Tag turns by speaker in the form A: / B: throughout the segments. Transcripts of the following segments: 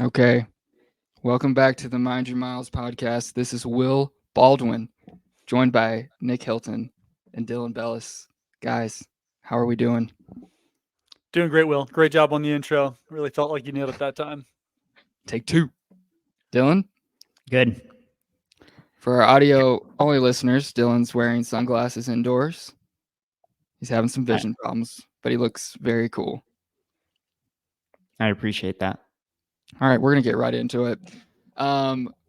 A: Okay. Welcome back to the Mind Your Miles podcast. This is Will Baldwin, joined by Nick Hilton and Dylan Bellis. Guys, how are we doing?
B: Doing great, Will. Great job on the intro. Really felt like you nailed it that time.
A: Take two. Dylan,
C: Good.
A: for our audio only listeners, Dylan's wearing sunglasses indoors. He's having some vision problems, but he looks very cool.
C: I appreciate that.
A: All right, we're going to get right into it.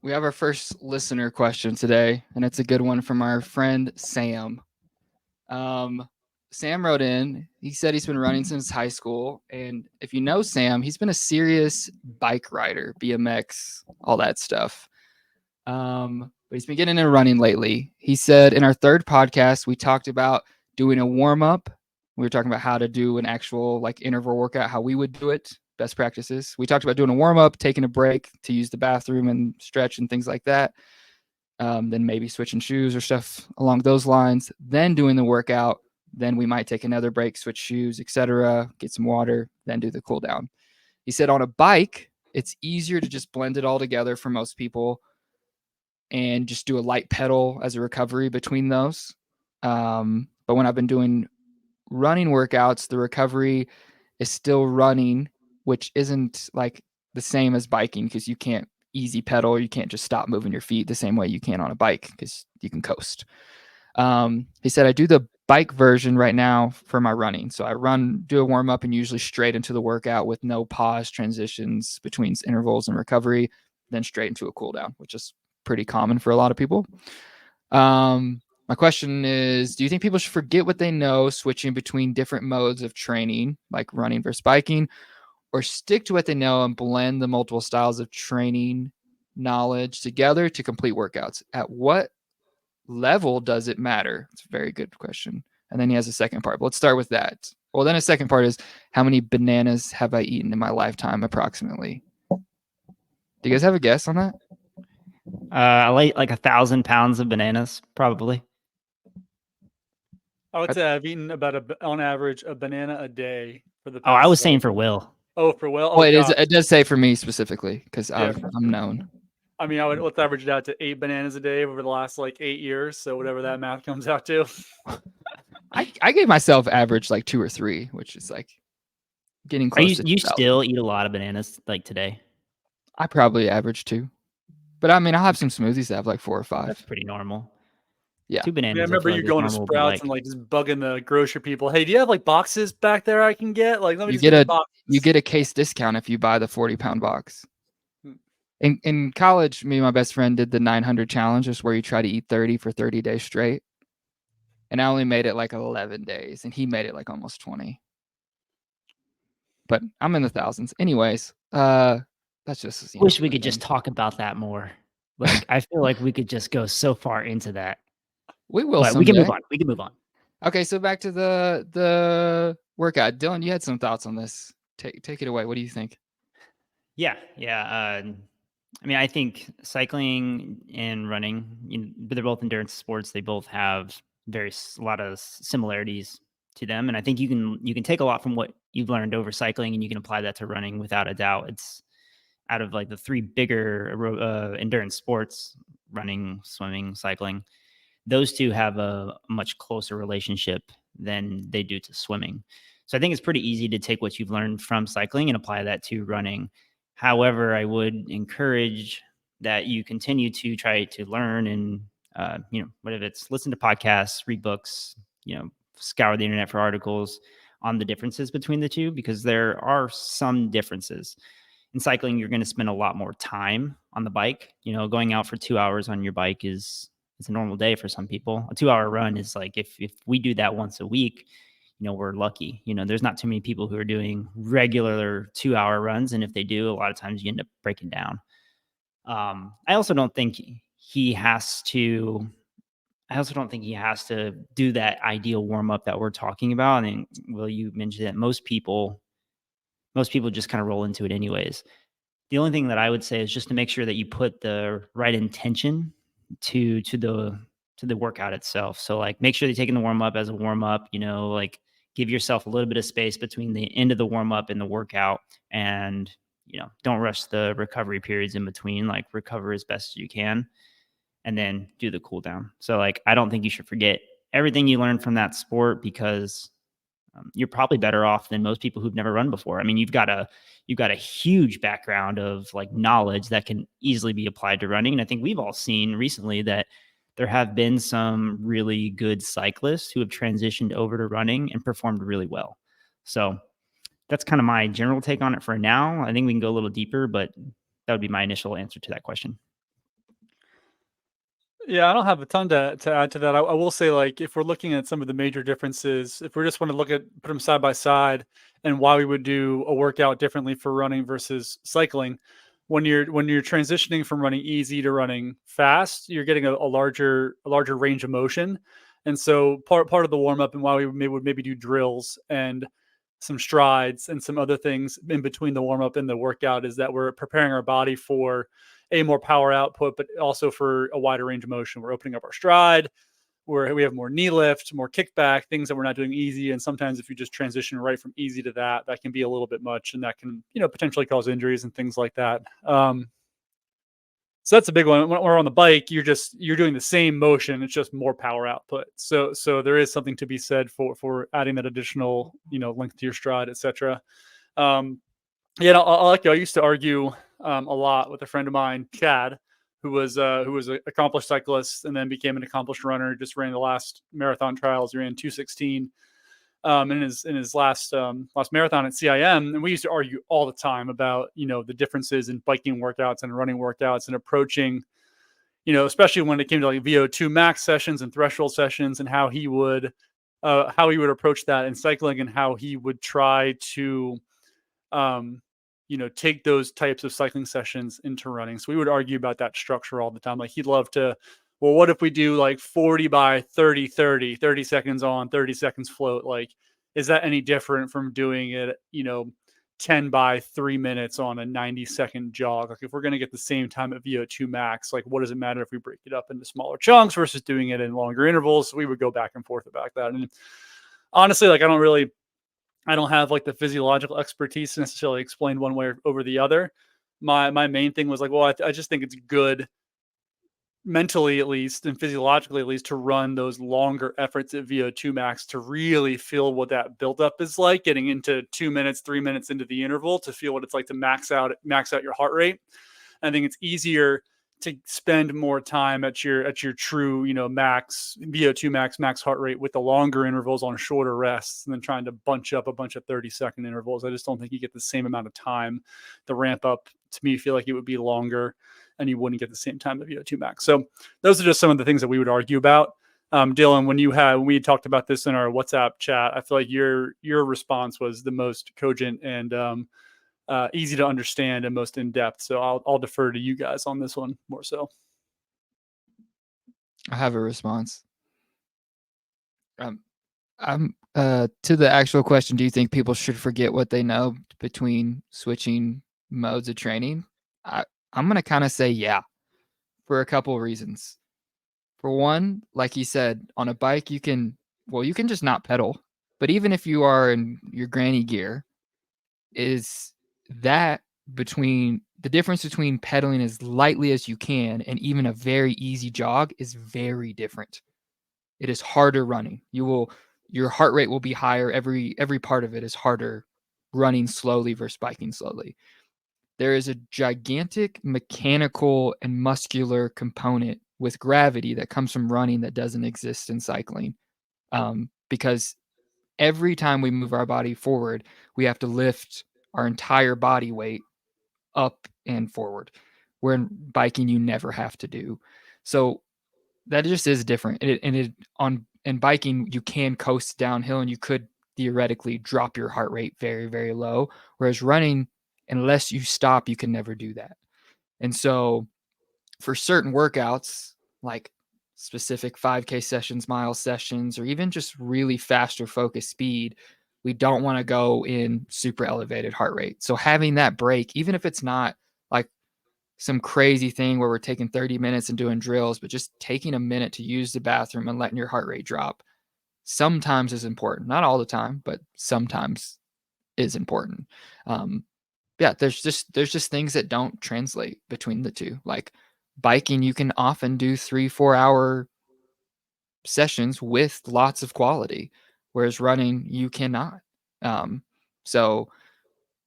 A: We have our first listener question today, and it's a good one from our friend Sam. Sam wrote in. He said he's been running since high school, and if you know Sam, he's been a serious bike rider, BMX, all that stuff. But he's been getting into running lately. He said in our third podcast we talked about doing a warm up. We were talking about how to do an actual like interval workout, how we would do it, best practices. We talked about doing a warm up, taking a break to use the bathroom and stretch and things like that. Then maybe switching shoes or stuff along those lines. Then doing the workout. Then we might take another break, switch shoes, etc., get some water, then do the cool down. He said on a bike, it's easier to just blend it all together for most people and just do a light pedal as a recovery between those. But when I've been doing running workouts, the recovery is still running, which isn't like the same as biking because you can't easy pedal. You can't just stop moving your feet the same way you can on a bike because you can coast. He said, I do the bike version right now for my running. So I do a warm up and usually straight into the workout with no pause transitions between intervals and recovery, then straight into a cool down, which is pretty common for a lot of people. My question is, do you think people should forget what they know switching between different modes of training, like running versus biking, or stick to what they know and blend the multiple styles of training knowledge together to complete workouts? At what level does it matter? It's a very good question. And then he has a second part. But let's start with that. Well, then a second part is, how many bananas have I eaten in my lifetime approximately? Do you guys have a guess on that?
C: I like 1,000 pounds of bananas, probably.
B: I would say I've eaten on average, a banana a day for the past.
C: Oh, I was saying for Will.
B: Oh, for Will?
A: Well, it does say for me specifically because
B: Yeah.
A: I'm known.
B: I mean, let's average it out to 8 bananas a day over the last 8 years. So whatever that math comes out to.
A: I gave myself average 2 or 3, which is getting close to
C: You still eat a lot of bananas today?
A: I probably average 2. But I mean, I'll have some smoothies that have 4 or 5.
C: That's pretty normal.
A: Yeah.
C: 2 bananas.
B: I remember you going to Sprouts and just bugging the grocery people. Hey, do you have boxes back there I can get? Let me
A: you get a case discount if you buy the 40-pound box. In college, me and my best friend did the 900 challenge, just where you try to eat 30 for 30 days straight. And I only made it 11 days, and he made it almost 20. But I'm in the thousands. Anyways, that's just.
C: Wish we could just talk about that more. I feel like we could just go so far into that.
A: We will.
C: But we can move on. We can move on.
A: Okay, so back to the workout. Dylan, you had some thoughts on this. Take it away. What do you think?
C: Yeah. I mean, I think cycling and running, they're both endurance sports. They both have a lot of similarities to them, and I think you can take a lot from what you've learned over cycling, and you can apply that to running without a doubt. It's out of the 3 bigger endurance sports: running, swimming, cycling. Those 2 have a much closer relationship than they do to swimming. So I think it's pretty easy to take what you've learned from cycling and apply that to running. However, I would encourage that you continue to try to learn and, whether it's listen to podcasts, read books, scour the internet for articles on the differences between the 2, because there are some differences. In cycling, you're going to spend a lot more time on the bike. Going out for 2 hours on your bike it's a normal day for some people. A 2-hour run is if we do that once a week, we're lucky. There's not too many people who are doing regular 2-hour runs. And if they do, a lot of times you end up breaking down. I also don't think he has to do that ideal warm up that we're talking about. And Will, you mentioned that most people just kind of roll into it anyways. The only thing that I would say is just to make sure that you put the right intention to the workout itself. So make sure you're taking the warm up as a warm up, give yourself a little bit of space between the end of the warm up and the workout. And, don't rush the recovery periods in between, like recover as best as you can and then do the cool down. So like, I don't think you should forget everything you learned from that sport, because you're probably better off than most people who've never run before. I mean, you've got a huge background of like knowledge that can easily be applied to running. And I think we've all seen recently that there have been some really good cyclists who have transitioned over to running and performed really well. So that's kind of my general take on it for now. I think we can go a little deeper, but that would be my initial answer to that question.
B: Yeah, I don't have a ton to add to that. I will say, like, if we're looking at some of the major differences, if we just want to put them side by side, and why we would do a workout differently for running versus cycling, when you're transitioning from running easy to running fast, you're getting a larger range of motion, and so part of the warm up and why would maybe do drills and some strides and some other things in between the warm up and the workout is that we're preparing our body for a more power output, but also for a wider range of motion. We're opening up our stride, where we have more knee lift, more kickback, things that we're not doing easy. And sometimes if you just transition right from easy to that can be a little bit much, and that can, potentially cause injuries and things like that. So that's a big one. When we're on the bike, you're doing the same motion. It's just more power output. So there is something to be said for adding that additional, length to your stride, etc. Yeah, I like you. I used to argue a lot with a friend of mine, Chad, who was an accomplished cyclist and then became an accomplished runner. Just ran the last marathon trials. He ran 2:16 in his last marathon at CIM, and we used to argue all the time about the differences in biking workouts and running workouts and approaching, especially when it came to like VO2 max sessions and threshold sessions, and how he would approach that in cycling, and how he would try to take those types of cycling sessions into running. So we would argue about that structure all the time. Like he'd love to, well, what if we do like 40 by 30, 30 seconds on, 30 seconds float? Like, is that any different from doing it, 10 by 3 minutes on a 90-second jog? Like if we're going to get the same time at VO2 max, like what does it matter if we break it up into smaller chunks versus doing it in longer intervals? So we would go back and forth about that. And honestly, like I don't have like the physiological expertise to necessarily explain one way or over the other. My main thing was like, well, I just think it's good mentally at least and physiologically at least to run those longer efforts at VO2 max to really feel what that buildup is like, getting into 2 minutes, 3 minutes into the interval, to feel what it's like to max out your heart rate. I think it's easier to spend more time at your true, max VO2 max heart rate with the longer intervals on shorter rests, and then trying to bunch up a bunch of 30-second intervals. I just don't think you get the same amount of time. The ramp up, to me, feel like it would be longer and you wouldn't get the same time of VO2 max. So those are just some of the things that we would argue about. Dylan, when we talked about this in our WhatsApp chat, I feel like your response was the most cogent and easy to understand and most in depth. So I'll defer to you guys on this one more so.
A: I have a response. I'm to the actual question. Do you think people should forget what they know between switching modes of training? I'm gonna kind of say yeah, for a couple of reasons. For one, like he said, on a bike you can just not pedal. But even if you are in your granny gear, is that between the difference between pedaling as lightly as you can and even a very easy jog is very different. It is harder running. Your heart rate will be higher. Every part of it is harder running slowly versus biking slowly. There is a gigantic mechanical and muscular component with gravity that comes from running that doesn't exist in cycling. Because every time we move our body forward, we have to lift our entire body weight up and forward, where in biking you never have to do. So that just is different. In biking you can coast downhill and you could theoretically drop your heart rate very, very low, whereas running, unless you stop, you can never do that. And so for certain workouts, like specific 5K sessions, mile sessions, or even just really faster focused speed, we don't want to go in super elevated heart rate. So having that break, even if it's not like some crazy thing where we're taking 30 minutes and doing drills, but just taking a minute to use the bathroom and letting your heart rate drop sometimes is important. Not all the time, but sometimes is important. yeah, there's just things that don't translate between the two. Like biking, you can often do 3-4 hour sessions with lots of quality, whereas running you cannot. So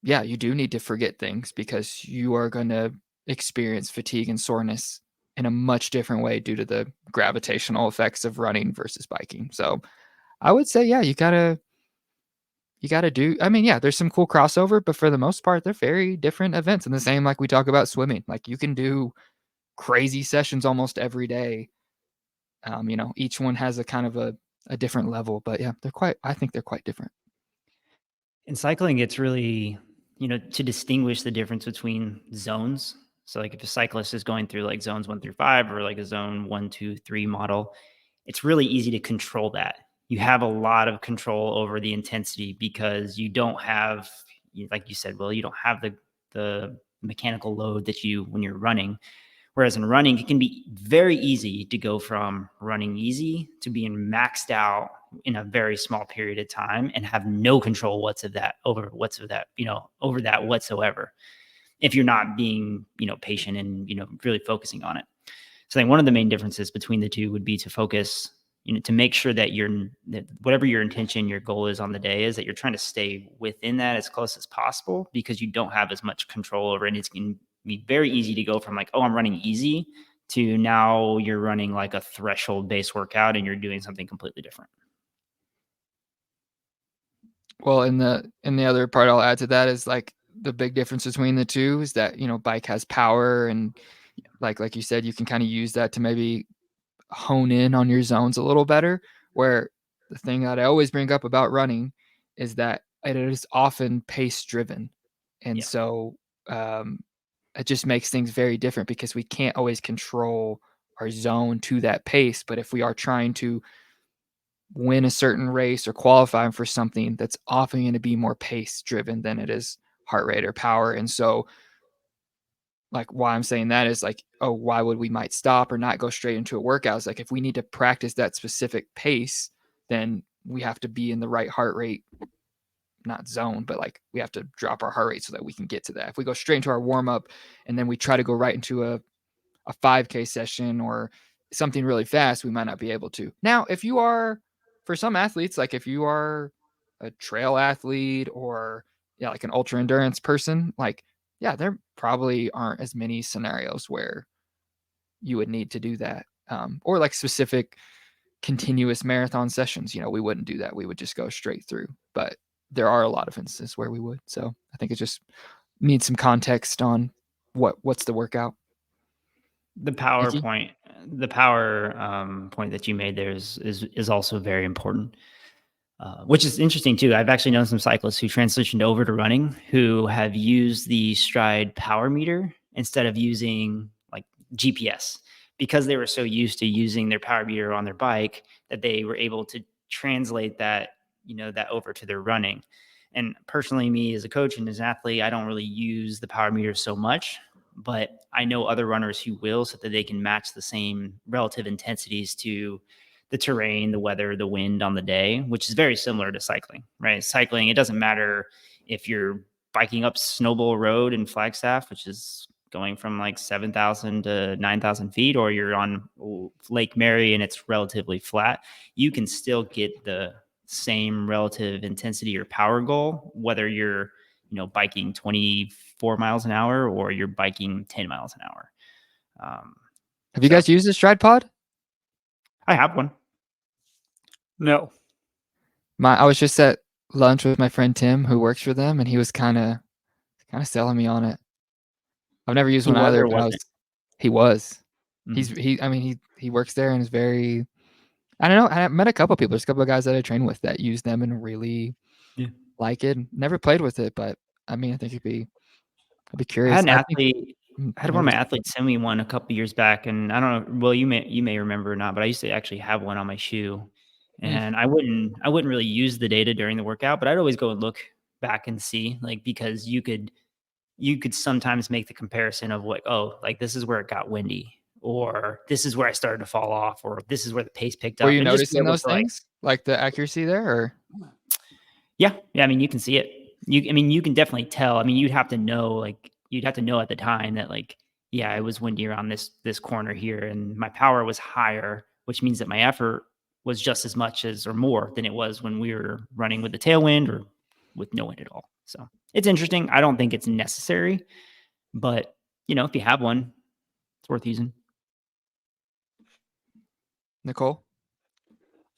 A: yeah, you do need to forget things because you are going to experience fatigue and soreness in a much different way due to the gravitational effects of running versus biking. So I would say, yeah, you gotta do. I mean, yeah, there's some cool crossover, but for the most part, they're very different events. And the same like we talk about swimming. Like you can do crazy sessions almost every day. Each one has a kind of a different level, but yeah, I think they're quite different.
C: In cycling, it's really, to distinguish the difference between zones. So, like, if a cyclist is going through like zones 1 through 5 or like a zone 1, 2, 3 model, it's really easy to control that. You have a lot of control over the intensity because you don't have, like you said, well, you don't have the mechanical load that you when you're running. Whereas in running, it can be very easy to go from running easy to being maxed out in a very small period of time and have no control over that whatsoever. If you're not being, patient and, really focusing on it. So I think one of the main differences between the two would be to focus, to make sure that that whatever your intention, your goal is on the day is that you're trying to stay within that as close as possible because you don't have as much control over it. It's going to be very easy to go from like, oh, I'm running easy to now you're running like a threshold based workout and you're doing something completely different.
A: Well, in the other part I'll add to that is like the big difference between the two is that, bike has power and like you said, you can kind of use that to maybe hone in on your zones a little better. Where the thing that I always bring up about running is that it is often pace driven. And
C: Yeah.
A: so it just makes things very different because we can't always control our zone to that pace. But if we are trying to win a certain race or qualifying for something, that's often going to be more pace driven than it is heart rate or power. And so like why I'm saying that is like, oh, why would we might stop or not go straight into a workout? It's like if we need to practice that specific pace, then we have to be in the right heart rate, not zone, but like we have to drop our heart rate so that we can get to that. If we go straight into our warm up and then we try to go right into a 5K session or something really fast, we might not be able to. Now, if you are, for some athletes, like if you are a trail athlete or yeah, like an ultra endurance person, like yeah, there probably aren't as many scenarios where you would need to do that. Or like specific continuous marathon sessions, we wouldn't do that. We would just go straight through. But there are a lot of instances where we would. So I think it just needs some context on what's the workout.
C: The power
A: Nikki?
C: point, the power point that you made there is also very important. Which is interesting too. I've actually known some cyclists who transitioned over to running who have used the Stride power meter instead of using like GPS because they were so used to using their power meter on their bike that they were able to translate that, that over to their running. And personally, me as a coach and as an athlete, I don't really use the power meter so much, but I know other runners who will so that they can match the same relative intensities to the terrain, the weather, the wind on the day, which is very similar to cycling, right? Cycling, it doesn't matter if you're biking up Snowball Road in Flagstaff, which is going from like 7,000 to 9,000 feet, or you're on Lake Mary and it's relatively flat, you can still get the same relative intensity or power goal, whether you're, biking 24 miles an hour or you're biking 10 miles an hour.
A: Have you guys used the Stride Pod?
C: I have one.
B: No.
A: I was just at lunch with my friend Tim, who works for them, and he was kind of selling me on it. I've never used one either, but he was. I mean, he works there and is very. I don't know. I met a couple of people. There's a couple of guys that I train with that use them and really like it. Never played with it, but I mean, I think I'd be curious.
C: I had one of my athletes send me one a couple years back, and I don't know. Well, you may remember or not, but I used to actually have one on my shoe, and I wouldn't really use the data during the workout, but I'd always go and look back and see, like, because you could sometimes make the comparison of like, oh, like this is where it got windy, or this is where I started to fall off, or this is where the pace picked up.
A: Were you noticing those things, like the accuracy there, or?
C: Yeah. I mean, you can see it. you can definitely tell. I mean, you'd have to know at the time that like, yeah, it was windy around this corner here, and my power was higher, which means that my effort was just as much as or more than it was when we were running with the tailwind or with no wind at all. So it's interesting. I don't think it's necessary, but if you have one, it's worth using.
A: Nicole?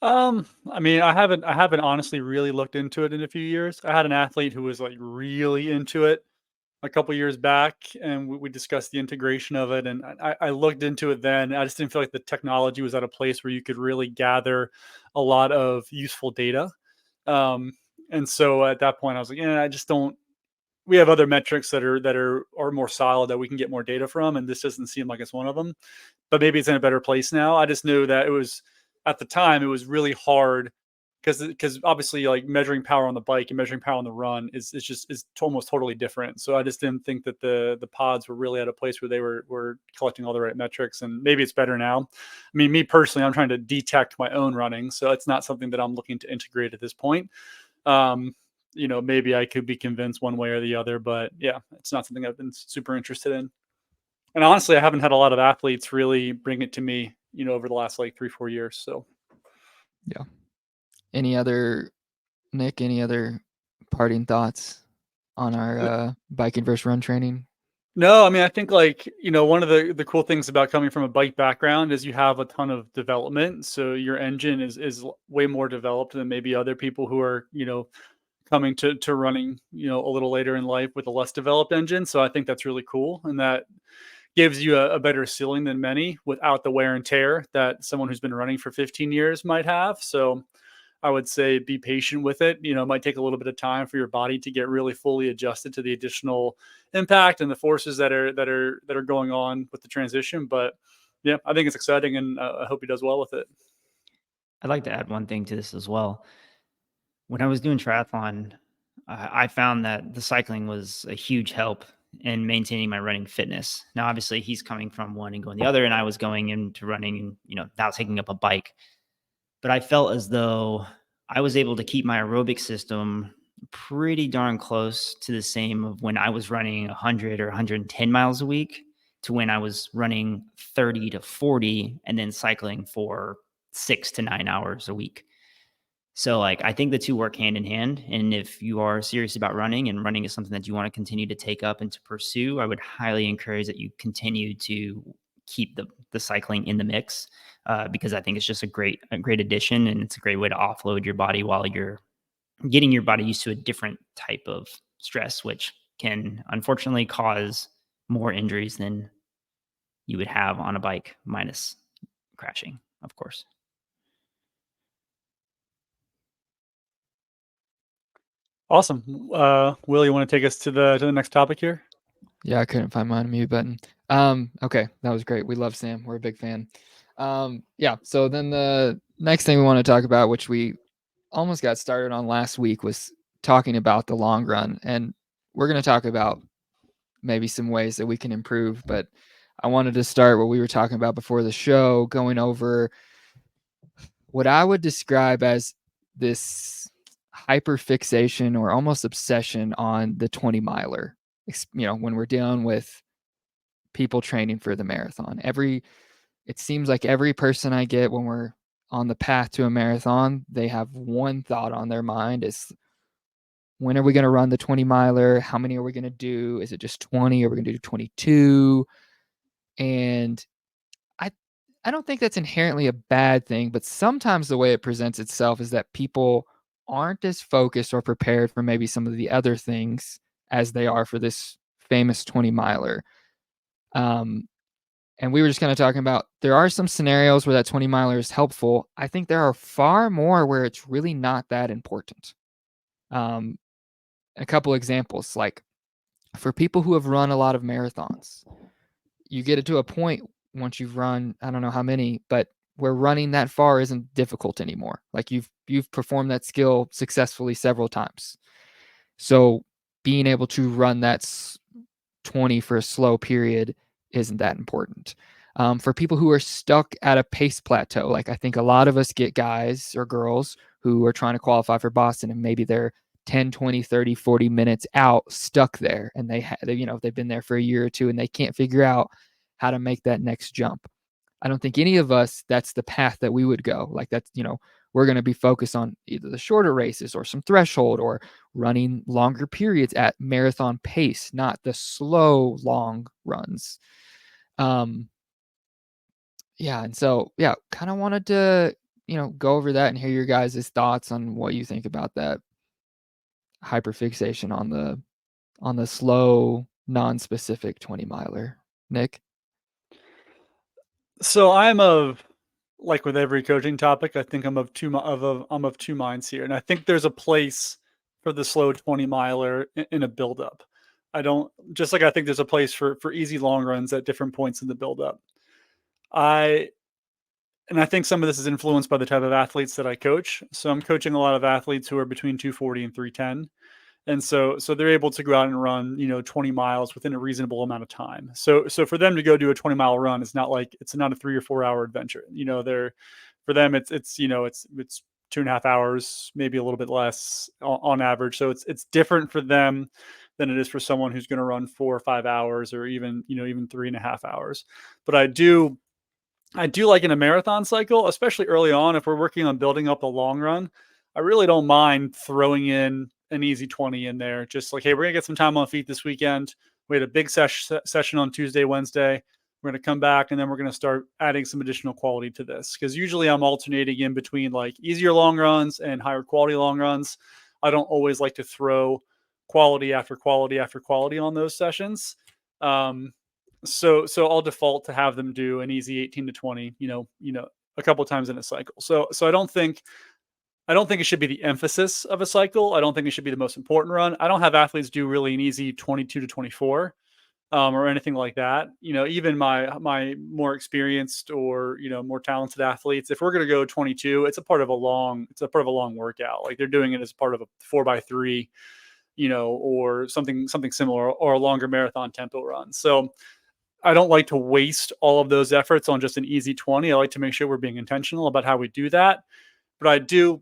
B: I mean, I haven't honestly really looked into it in a few years. I had an athlete who was like really into it a couple years back, and we discussed the integration of it. And I looked into it then. I just didn't feel like the technology was at a place where you could really gather a lot of useful data. Um, and so at that point, I was like, yeah, I just don't. We have other metrics that are more solid that we can get more data from, and this doesn't seem like it's one of them. But maybe it's in a better place now. I just knew that it was at the time it was really hard because obviously like measuring power on the bike and measuring power on the run is almost totally different. So I just didn't think that the pods were really at a place where they were collecting all the right metrics, and maybe it's better now. I mean, me personally, I'm trying to detect my own running, so it's not something that I'm looking to integrate at this point. Um, maybe I could be convinced one way or the other, but yeah, it's not something I've been super interested in. And honestly, I haven't had a lot of athletes really bring it to me, over the last like 3, 4 years. So
A: Yeah. Any other parting thoughts on our biking versus run training?
B: no, I mean, I think like, one of the cool things about coming from a bike background is you have a ton of development. So your engine is way more developed than maybe other people who are, coming to running, a little later in life with a less developed engine. So I think that's really cool. And that gives you a better ceiling than many without the wear and tear that someone who's been running for 15 years might have. So I would say be patient with it. It might take a little bit of time for your body to get really fully adjusted to the additional impact and the forces that are going on with the transition. But yeah, I think it's exciting, and I hope he does well with it.
C: I'd like to add one thing to this as well. When I was doing triathlon, I found that the cycling was a huge help in maintaining my running fitness. Now, obviously, he's coming from one and going the other, and I was going into running and now taking up a bike. But I felt as though I was able to keep my aerobic system pretty darn close to the same of when I was running 100 or 110 miles a week to when I was running 30 to 40 and then cycling for 6 to 9 hours a week. So like I think the two work hand in hand. And if you are serious about running and running is something that you want to continue to take up and to pursue, I would highly encourage that you continue to keep the cycling in the mix because I think it's just a great addition, and it's a great way to offload your body while you're getting your body used to a different type of stress, which can unfortunately cause more injuries than you would have on a bike minus crashing, of course.
B: Awesome. Will, you want to take us to the next topic here?
A: Yeah, I couldn't find my unmute button. Okay, that was great. We love Sam. We're a big fan. Yeah, so then the next thing we want to talk about, which we almost got started on last week, was talking about the long run. And we're going to talk about maybe some ways that we can improve. But I wanted to start what we were talking about before the show, going over what I would describe as this hyperfixation or almost obsession on the 20 miler. When we're dealing with people training for the marathon, it seems like every person I get when we're on the path to a marathon, they have one thought on their mind is, when are we going to run the 20 miler? How many are we going to do? Is it just 20? Are we going to do 22? And I don't think that's inherently a bad thing, but sometimes the way it presents itself is that people aren't as focused or prepared for maybe some of the other things as they are for this famous 20 miler. And we were just kind of talking about, there are some scenarios where that 20 miler is helpful. I think there are far more where it's really not that important. A couple examples, like for people who have run a lot of marathons, you get it to a point once you've run, I don't know how many, but where running that far isn't difficult anymore. Like you've performed that skill successfully several times. So being able to run that 20 for a slow period isn't that important. For people who are stuck at a pace plateau, like I think a lot of us get guys or girls who are trying to qualify for Boston, and maybe they're 10, 20, 30, 40 minutes out stuck there, and they've been there for a year or two and they can't figure out how to make that next jump. I don't think any of us, that's the path that we would go. Like that's, we're going to be focused on either the shorter races or some threshold or running longer periods at marathon pace, not the slow, long runs. Yeah. And so, yeah, kind of wanted to, go over that and hear your guys' thoughts on what you think about that hyperfixation on the slow, non-specific 20 miler. Nick?
B: So I'm of, like with every coaching topic, I think I'm of I'm of two minds here, and I think there's a place for the slow 20 miler in a buildup. I don't, just like I think there's a place for easy long runs at different points in the buildup. I and I think some of this is influenced by the type of athletes that I coach. So I'm coaching a lot of athletes who are between 240 and 310. And so they're able to go out and run, 20 miles within a reasonable amount of time. So for them to go do a 20-mile run is not like, it's not a 3 or 4 hour adventure. For them it's 2.5 hours, maybe a little bit less on average. So it's different for them than it is for someone who's going to run 4 or 5 hours, or even 3.5 hours. But I do like in a marathon cycle, especially early on, if we're working on building up the long run, I really don't mind throwing in an easy 20 in there. Just like, hey, we're going to get some time on feet this weekend. We had a big session on Tuesday, Wednesday. We're going to come back and then we're going to start adding some additional quality to this. Because usually I'm alternating in between like easier long runs and higher quality long runs. I don't always like to throw quality after quality after quality on those sessions. So I'll default to have them do an easy 18 to 20, a couple times in a cycle. So I don't think it should be the emphasis of a cycle. I don't think it should be the most important run. I don't have athletes do really an easy 22 to 24 or anything like that. Even my more experienced or more talented athletes, if we're going to go 22, it's a part of a long workout. Like they're doing it as part of a 4x3, or something similar, or a longer marathon tempo run. So I don't like to waste all of those efforts on just an easy 20. I like to make sure we're being intentional about how we do that. But I do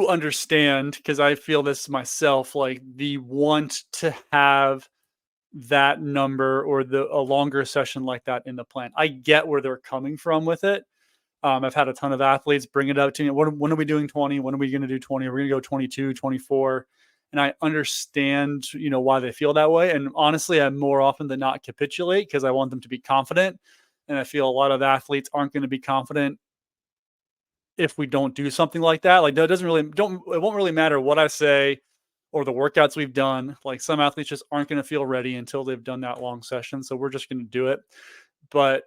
B: understand, because I feel this myself, like the want to have that number or a longer session like that in the plan. I get where they're coming from with it. I've had a ton of athletes bring it up to me. When are we doing 20? When are we going to do 20? Are we going to go 22, 24? And I understand, why they feel that way. And honestly, I more often than not capitulate because I want them to be confident. And I feel a lot of athletes aren't going to be confident if we don't do something like that. Like, it won't really matter what I say or the workouts we've done. Like, some athletes just aren't going to feel ready until they've done that long session. So we're just going to do it. But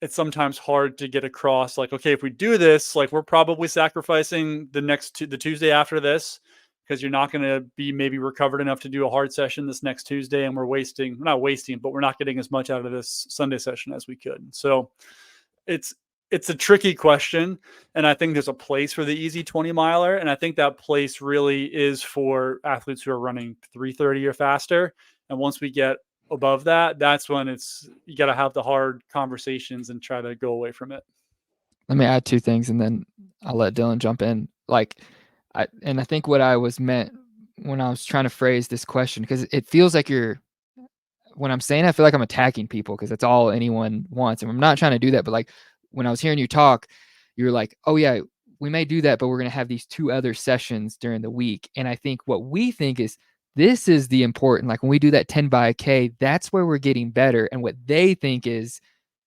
B: it's sometimes hard to get across, like, okay, if we do this, like, we're probably sacrificing the Tuesday after this, because you're not going to be maybe recovered enough to do a hard session this next Tuesday. And we're not wasting, but we're not getting as much out of this Sunday session as we could. So it's a tricky question. And I think there's a place for the easy 20 miler. And I think that place really is for athletes who are running 3:30 or faster. And once we get above that, that's when you got to have the hard conversations and try to go away from it.
A: Let me add two things and then I'll let Dylan jump in. I think what I was meant when I was trying to phrase this question, because it feels like when I'm saying it, I feel like I'm attacking people because that's all anyone wants. And I'm not trying to do that. But like when I was hearing you talk, you're like, oh yeah, we may do that, but we're going to have these 2 other sessions during the week. And I think what we think is this is the important, like when we do that 10 by a K, that's where we're getting better. And what they think is,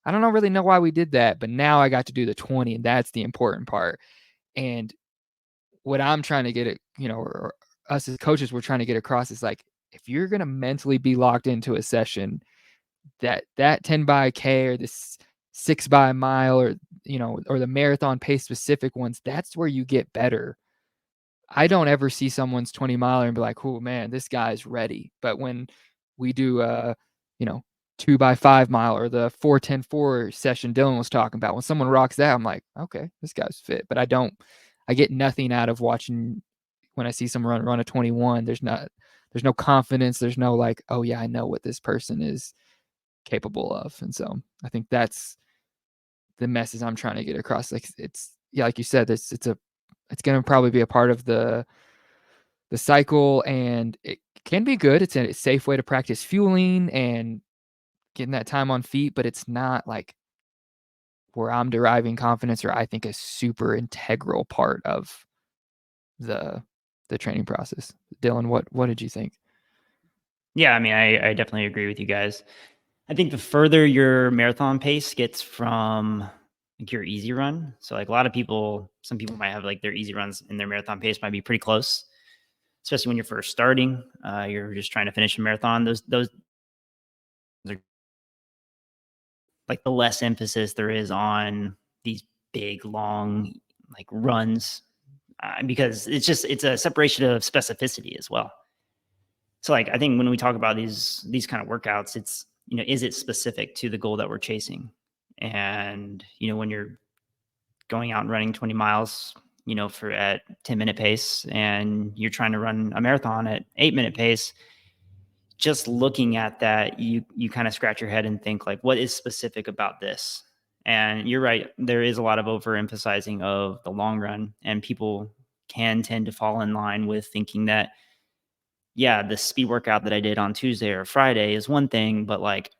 A: I don't really know why we did that, but now I got to do the 20 and that's the important part. And what I'm trying to get at, or us as coaches, we're trying to get across is like, if you're going to mentally be locked into a session, that 10 by a K or this 6 by a mile or, or the marathon pace specific ones, that's where you get better. I don't ever see someone's 20 miler and be like, oh man, this guy's ready. But when we do 2 by 5 mile or the 4:10:4 session Dylan was talking about, when someone rocks that, I'm like, okay, this guy's fit. But I get nothing out of watching when I see someone run a 21. There's no confidence. There's no like, oh yeah, I know what this person is capable of. And so I think that's the message I'm trying to get across. Like like you said, it's going to probably be a part of the the cycle, and it can be good. It's a safe way to practice fueling and getting that time on feet, but it's not like where I'm deriving confidence, or I think a super integral part of the training process. Dylan, what did you think?
C: Yeah, I mean, I definitely agree with you guys. I think the further your marathon pace gets from like your easy run, so like a lot of people, some people might have like their easy runs and their marathon pace might be pretty close, especially when you're first starting. You're just trying to finish a marathon. Those are like the less emphasis there is on these big long like runs, because it's a separation of specificity as well. So like I think when we talk about these kind of workouts, it's, is it specific to the goal that we're chasing? And when you're going out and running 20 miles, for at 10-minute pace, and you're trying to run a marathon at 8-minute pace, just looking at that, you kind of scratch your head and think like, what is specific about this? And you're right, there is a lot of overemphasizing of the long run, and people can tend to fall in line with thinking that, yeah, the speed workout that I did on Tuesday or Friday is one thing, but like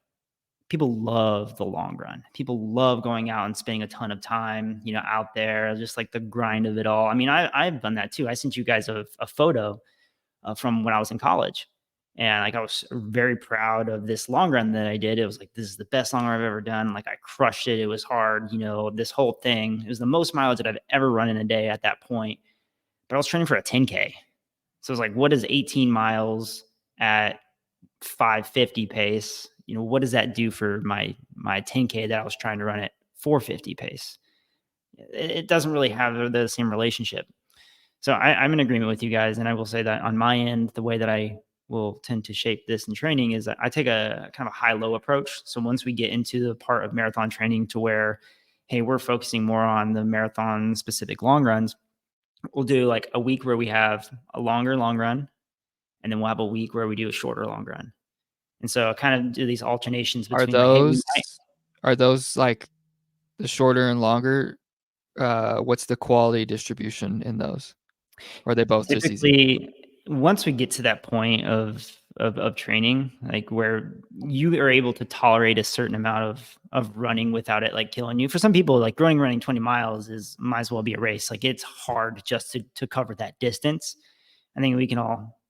C: people love the long run. People love going out and spending a ton of time, out there, just like the grind of it all. I mean, I've done that too. I sent you guys a photo from when I was in college. And like I was very proud of this long run that I did. It was like, this is the best long run I've ever done. Like I crushed it. It was hard, this whole thing. It was the most mileage that I've ever run in a day at that point. But I was training for a 10K. So it's like, what is 18 miles at 550 pace? What does that do for my 10K that I was trying to run at 450 pace? It doesn't really have the same relationship. So I'm in agreement with you guys. And I will say that on my end, the way that I will tend to shape this in training is that I take a kind of high-low approach. So once we get into the part of marathon training to where, hey, we're focusing more on the marathon specific long runs, we'll do like a week where we have a longer long run, and then we'll have a week where we do a shorter long run. And so I kind of do these alternations
A: Are
C: between like, hey, we
A: those
C: might
A: are those like the shorter and longer? What's the quality distribution in those? Or are they both just easy?
C: typically, once we get to that point of training, like where you are able to tolerate a certain amount of running without it like killing you. For some people, like running 20 miles is might as well be a race. Like it's hard just to cover that distance. I think we can all,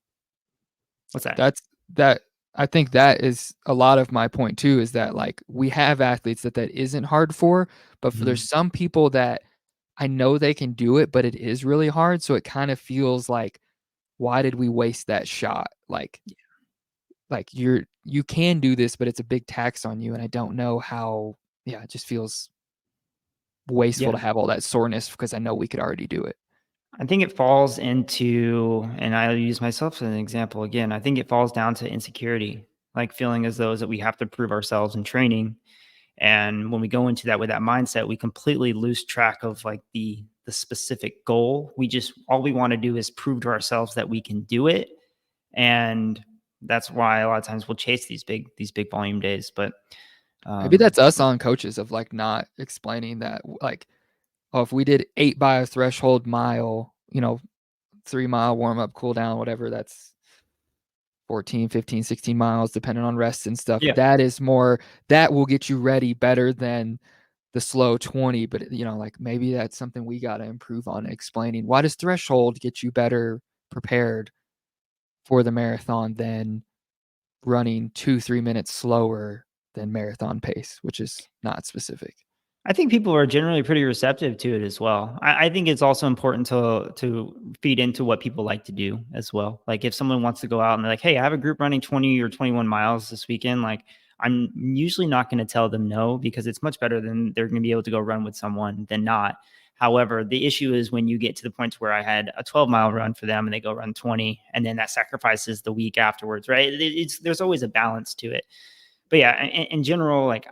C: what's that?
A: That's that I think that is a lot of my point too, is that like we have athletes that isn't hard for, but for there's some people that I know they can do it, but it is really hard. So it kind of feels like, why did we waste that shot? Like you can do this, but it's a big tax on you. And I don't know how, yeah, it just feels wasteful
C: Yeah.
A: to have all that soreness because I know we could already do it.
C: I think it falls into, and I'll use myself as an example again. I think it falls down to insecurity, like feeling as though that we have to prove ourselves in training. And when we go into that with that mindset, we completely lose track of like the specific goal. We just, all we want to do is prove to ourselves that we can do it. And that's why a lot of times we'll chase these big volume days. But
A: Maybe that's us on coaches of like not explaining that, like, oh, if we did 8 by a threshold mile, 3-mile warm up, cool down, whatever, that's 14, 15, 16 miles, depending on rest and stuff.
C: yeah,
A: That is more, that will get you ready better than the slow 20. But, like maybe that's something we got to improve on, explaining why does threshold get you better prepared for the marathon than running 2-3 minutes slower than marathon pace, which is not specific.
C: I think people are generally pretty receptive to it as well. I think it's also important to feed into what people like to do as well. Like if someone wants to go out and they're like, hey, I have a group running 20 or 21 miles this weekend, like I'm usually not going to tell them no, because it's much better than they're going to be able to go run with someone than not. However, the issue is when you get to the point where I had a 12-mile run for them and they go run 20, and then that sacrifices the week afterwards, right? There's always a balance to it. But yeah, in general, like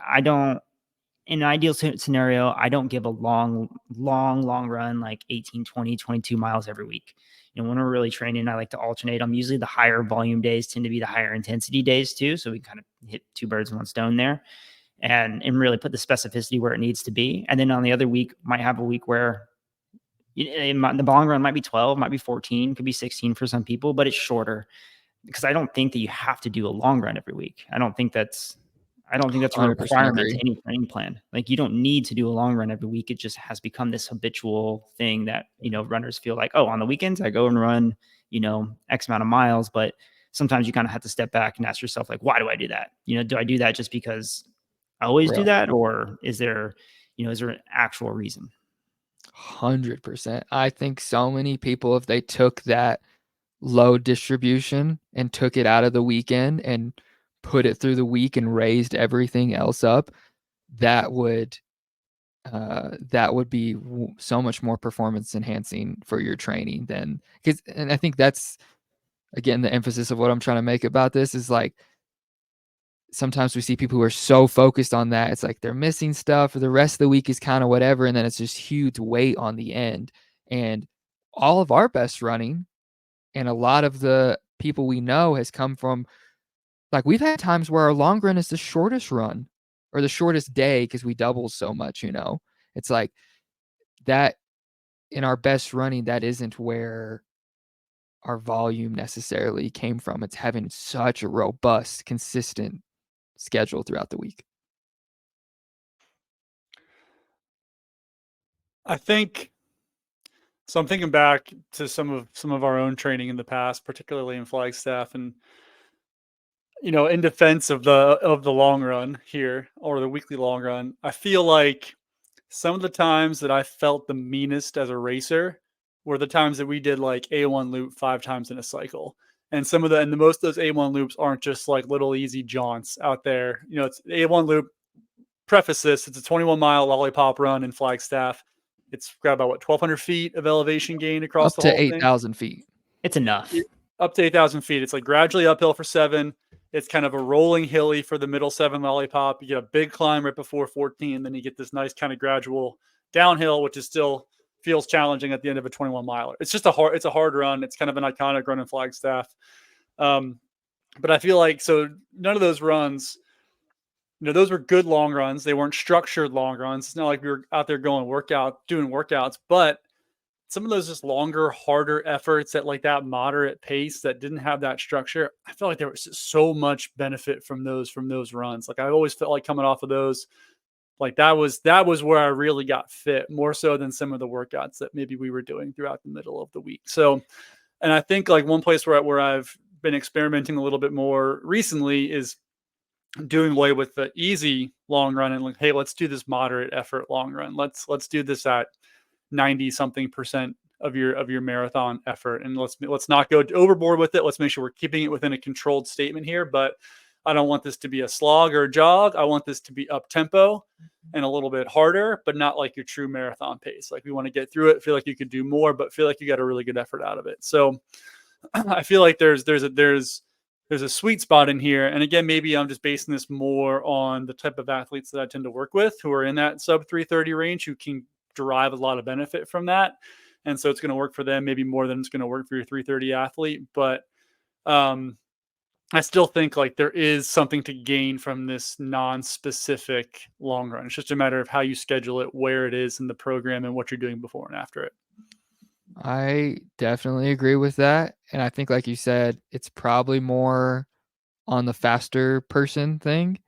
C: in an ideal scenario, I don't give a long run, like 18, 20, 22 miles every week. When we're really training, I like to alternate. I'm usually the higher volume days tend to be the higher intensity days too. So we kind of hit two birds in one stone there, and really put the specificity where it needs to be. And then on the other week, might have a week where The long run might be 12, might be 14, could be 16 for some people, but it's shorter because I don't think that you have to do a long run every week. I don't think that's a
A: 100%
C: requirement to
A: agree.
C: any training plan. Like you don't need to do a long run every week. It just has become this habitual thing that, runners feel like, oh, on the weekends I go and run, X amount of miles. But sometimes you kind of have to step back and ask yourself, like, why do I do that? Do I do that just because I always do
A: Real.
C: that? Or is there an actual reason?
A: 100%. I think so many people, if they took that load distribution and took it out of the weekend and put it through the week and raised everything else up, that would be so much more performance enhancing for your training than because. And I think that's again the emphasis of what I'm trying to make about this is like sometimes we see people who are so focused on that it's like they're missing stuff or the rest of the week is kind of whatever, and then it's just huge weight on the end. And all of our best running and a lot of the people we know has come from like we've had times where our long run is the shortest run or the shortest day because we double so much. It's like that in our best running, that isn't where our volume necessarily came from. It's having such a robust, consistent schedule throughout the week.
B: I think so. I'm thinking back to some of our own training in the past, particularly in Flagstaff, and in defense of the long run here or the weekly long run, I feel like some of the times that I felt the meanest as a racer were the times that we did like A1 loop 5 times in a cycle. And the most of those A1 loops aren't just like little easy jaunts out there. It's A1 loop. Preface this: it's a 21-mile lollipop run in Flagstaff. It's got about 1,200 feet of elevation gain across
A: Up
B: the
A: to
B: whole thing.
A: 8,000 feet.
C: It's enough.
B: Up to 8,000 feet. It's like gradually uphill for 7. It's kind of a rolling hilly for the middle 7 lollipop. You get a big climb right before 14, then you get this nice kind of gradual downhill, which is still feels challenging at the end of a 21 miler. It's a hard run. It's kind of an iconic run in Flagstaff. But I feel like none of those runs, those were good long runs. They weren't structured long runs. It's not like we were out there doing workouts, but some of those just longer, harder efforts at like that moderate pace that didn't have that structure. I felt like there was just so much benefit from those runs. Like I always felt like coming off of those, like that was where I really got fit more so than some of the workouts that maybe we were doing throughout the middle of the week. So, and I think like one place where I've been experimenting a little bit more recently is doing away with the easy long run and like, hey, let's do this moderate effort long run. Let's do this at 90 something percent of your marathon effort, and let's not go overboard with it. Let's make sure we're keeping it within a controlled statement here, but I don't want this to be a slog or a jog. I want this to be up tempo and a little bit harder, but not like your true marathon pace. Like we want to get through it, feel like you could do more, but feel like you got a really good effort out of it. So I feel like there's a sweet spot in here. And again, maybe I'm just basing this more on the type of athletes that I tend to work with who are in that sub 330 range, who can derive a lot of benefit from that. And so it's going to work for them maybe more than it's going to work for your 330 athlete. But I still think like there is something to gain from this non-specific long run. It's just a matter of how you schedule it, where it is in the program, and what you're doing before and after it.
A: I definitely agree with that. And I think, like you said, it's probably more on the faster person thing.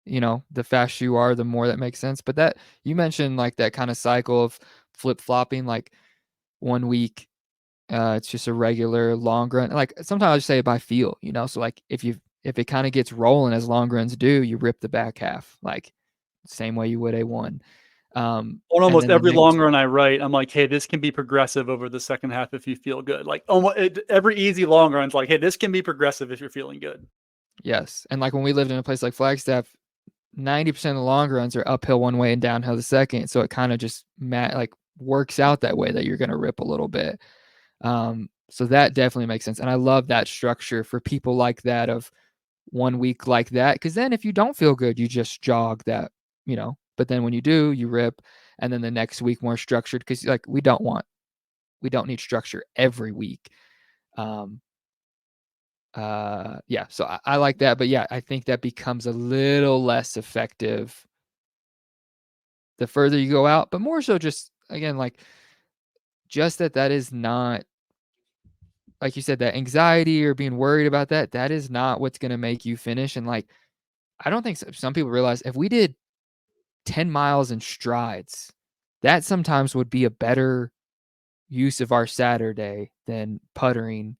A: The faster you are, the more that makes sense. But that you mentioned like that kind of cycle of flip flopping, like 1 week, it's just a regular long run. Like sometimes I just say it by feel, So like if it kind of gets rolling as long runs do, you rip the back half, like same way you would A1.
B: On
A: And
B: almost
A: then the
B: every long
A: next,
B: run I write, I'm like, hey, this can be progressive over the second half if you feel good. Like every easy long run's like, hey, this can be progressive if you're feeling good.
A: yes. And like when we lived in a place like Flagstaff, 90% of the long runs are uphill one way and downhill the second. So it kind of just like works out that way that you're going to rip a little bit. So that definitely makes sense. And I love that structure for people like that of 1 week like that. Cause then if you don't feel good, you just jog that, but then when you do, you rip. And then the next week more structured. Cause like we don't need structure every week. Yeah, so I like that, but yeah, I think that becomes a little less effective the further you go out, but more so just again, like just that is not, like you said, that anxiety or being worried about that is not what's going to make you finish. And like, I don't think some people realize if we did 10 miles in strides, that sometimes would be a better use of our Saturday than puttering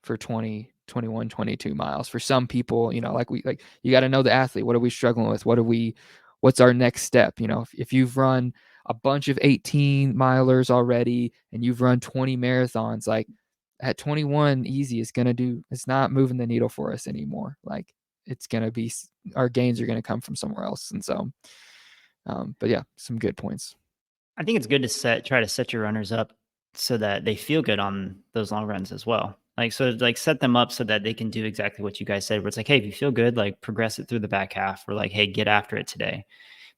A: for 20, 21, 22 miles. For some people, like you got to know the athlete. What are we struggling with? What's our next step? If you've run a bunch of 18 milers already and you've run 20 marathons, like at 21 easy it's not moving the needle for us anymore. Like it's going to be, our gains are going to come from somewhere else. And so, but yeah, some good points.
C: I think it's good to try to set your runners up so that they feel good on those long runs as well. Like set them up so that they can do exactly what you guys said, where it's like, hey, if you feel good, like progress it through the back half, or like, hey, get after it today.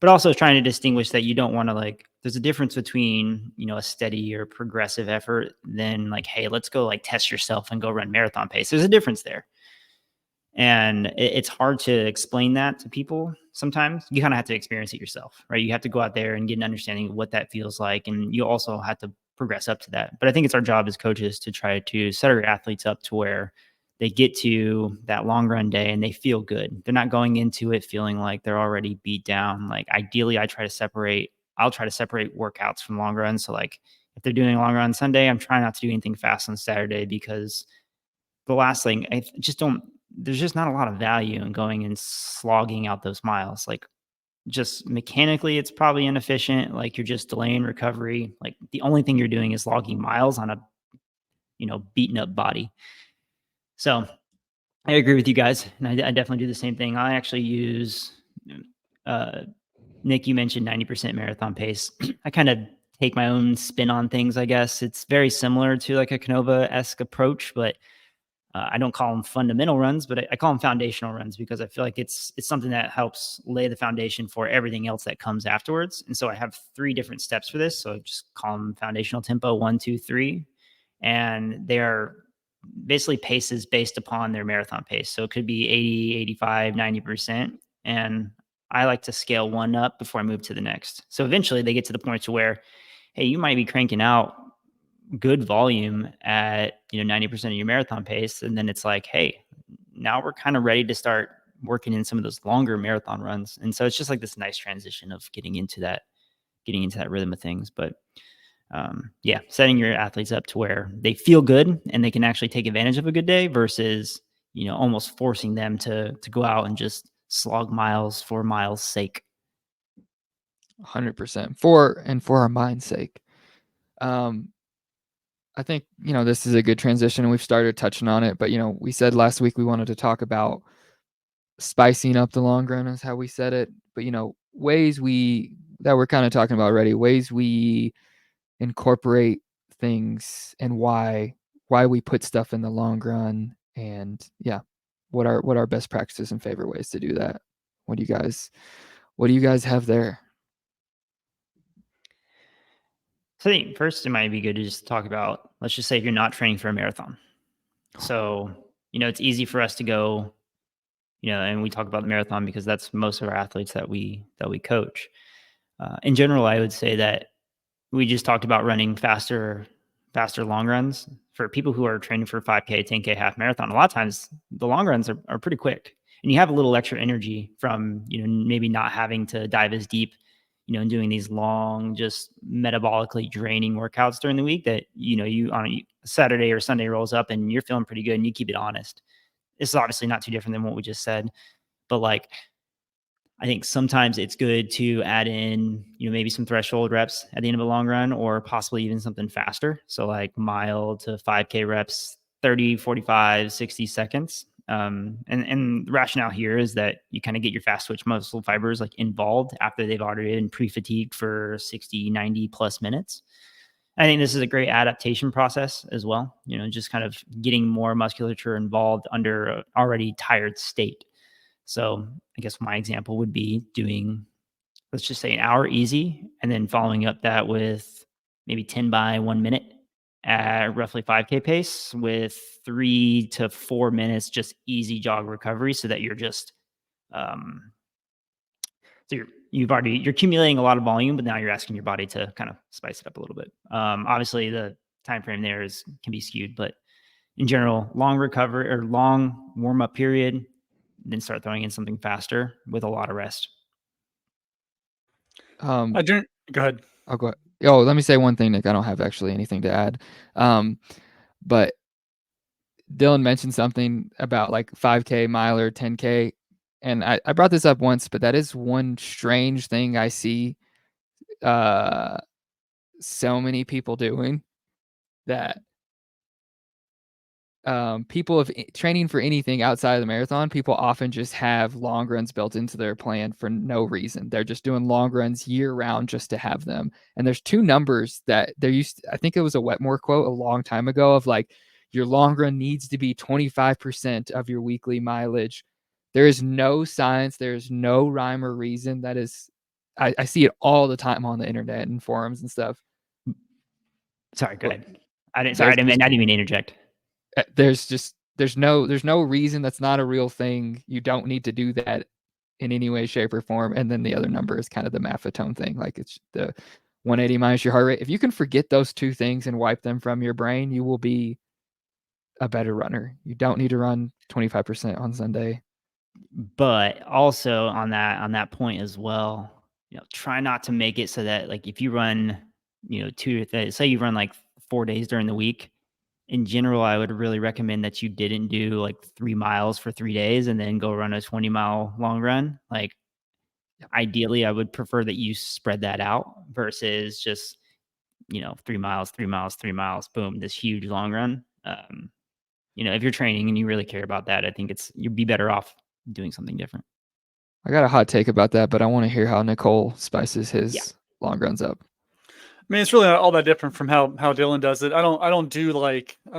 C: But also trying to distinguish that you don't want to, like, there's a difference between, a steady or progressive effort than like, hey, let's go like test yourself and go run marathon pace. There's a difference there. And it's hard to explain that to people sometimes. You kind of have to experience it yourself, right? You have to go out there and get an understanding of what that feels like. And you also have to progress up to that. But I think it's our job as coaches to try to set our athletes up to where they get to that long run day and they feel good. They're not going into it feeling like they're already beat down. Like ideally, I'll try to separate workouts from long runs. So like if they're doing a long run Sunday, I'm trying not to do anything fast on Saturday, because the last thing, I just don't, there's just not a lot of value in going and slogging out those miles. Like just mechanically, it's probably inefficient. Like you're just delaying recovery. Like the only thing you're doing is logging miles on a, beaten up body. So I agree with you guys. And I definitely do the same thing. I actually use, uh, Nick, you mentioned 90% marathon pace. I kind of take my own spin on things, I guess. It's very similar to like a Canova-esque approach, but I don't call them fundamental runs, but I call them foundational runs, because I feel like it's something that helps lay the foundation for everything else that comes afterwards. And so I have 3 different steps for this. So I just call them foundational tempo 1, 2, 3, and they are basically paces based upon their marathon pace. So it could be 80, 85, 90%. And I like to scale one up before I move to the next. So eventually they get to the point to where, hey, you might be cranking out good volume at 90% of your marathon pace, and then it's like, hey, now we're kind of ready to start working in some of those longer marathon runs. And so it's just like this nice transition of getting into that rhythm of things. But yeah, setting your athletes up to where they feel good and they can actually take advantage of a good day versus almost forcing them to go out and just slog miles for miles sake.
A: 100% for our mind's sake. I think, this is a good transition and we've started touching on it, but, we said last week we wanted to talk about spicing up the long run is how we said it. But, ways that we're kind of talking about already, ways we incorporate things and why we put stuff in the long run, and yeah, what our best practices and favorite ways to do that. What do you guys have there?
C: So I think first it might be good to just talk about, let's just say if you're not training for a marathon. So, it's easy for us to go, and we talk about the marathon because that's most of our athletes that we coach. In general, I would say that we just talked about running faster long runs. For people who are training for 5K, 10K, half marathon, a lot of times the long runs are pretty quick. And you have a little extra energy from, maybe not having to dive as deep, and doing these long, just metabolically draining workouts during the week that, you on a Saturday or Sunday rolls up and you're feeling pretty good and you keep it honest. This is obviously not too different than what we just said, but like, I think sometimes it's good to add in, maybe some threshold reps at the end of a long run, or possibly even something faster. So like mile to 5K reps, 30, 45, 60 seconds. And the rationale here is that you kind of get your fast twitch muscle fibers like involved after they've already been pre-fatigued for 60, 90 plus minutes. I think this is a great adaptation process as well, just kind of getting more musculature involved under an already tired state. So I guess my example would be doing, let's just say, an hour easy, and then following up that with maybe 10 by 1 minute at roughly 5K pace with 3 to 4 minutes just easy jog recovery, so that you're just So you're accumulating a lot of volume, but now you're asking your body to kind of spice it up a little bit. Obviously, the time frame there can be skewed, but in general, long recovery or long warm up period, then start throwing in something faster with a lot of rest.
B: Go ahead.
A: I'll go. Oh, let me say one thing, Nick. I don't have actually anything to add. But Dylan mentioned something about like 5K, mile, or 10K. And I brought this up once, but that is one strange thing I see so many people doing, that people of training for anything outside of the marathon, people often just have long runs built into their plan for no reason. They're just doing long runs year round just to have them. And there's two numbers that there used I think it was a Wetmore quote a long time ago of like, your long run needs to be 25% of your weekly mileage. There is no science, there's no rhyme or reason. That is, I see it all the time on the internet and forums and stuff.
C: Sorry, go ahead. I didn't mean to interject.
A: There's no reason. That's not a real thing. You don't need to do that in any way, shape, or form. And then the other number is kind of the maffetone thing. Like, it's the 180 minus your heart rate. If you can forget those two things and wipe them from your brain, you will be a better runner. You don't need to run 25% on Sunday.
C: But also on that point as well, try not to make it so that, like, if you run, say you run like 4 days during the week, in general, I would really recommend that you didn't do like 3 miles for 3 days and then go run a 20-mile long run. Like, ideally, I would prefer that you spread that out versus just, 3 miles, 3 miles, 3 miles, boom, this huge long run. If you're training and you really care about that, I think you'd be better off doing something different.
A: I got a hot take about that, but I want to hear how Nicole spices his long runs up.
B: I mean, it's really not all that different from how Dylan does it. I don't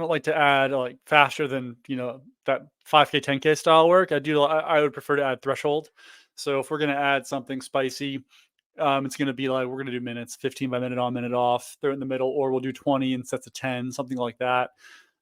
B: like to add like faster than, that 5K, 10K style work. I would prefer to add threshold. So if we're going to add something spicy, it's going to be like, we're going to do minutes, 15 by minute on, minute off. They're in the middle, or we'll do 20 in sets of 10, something like that.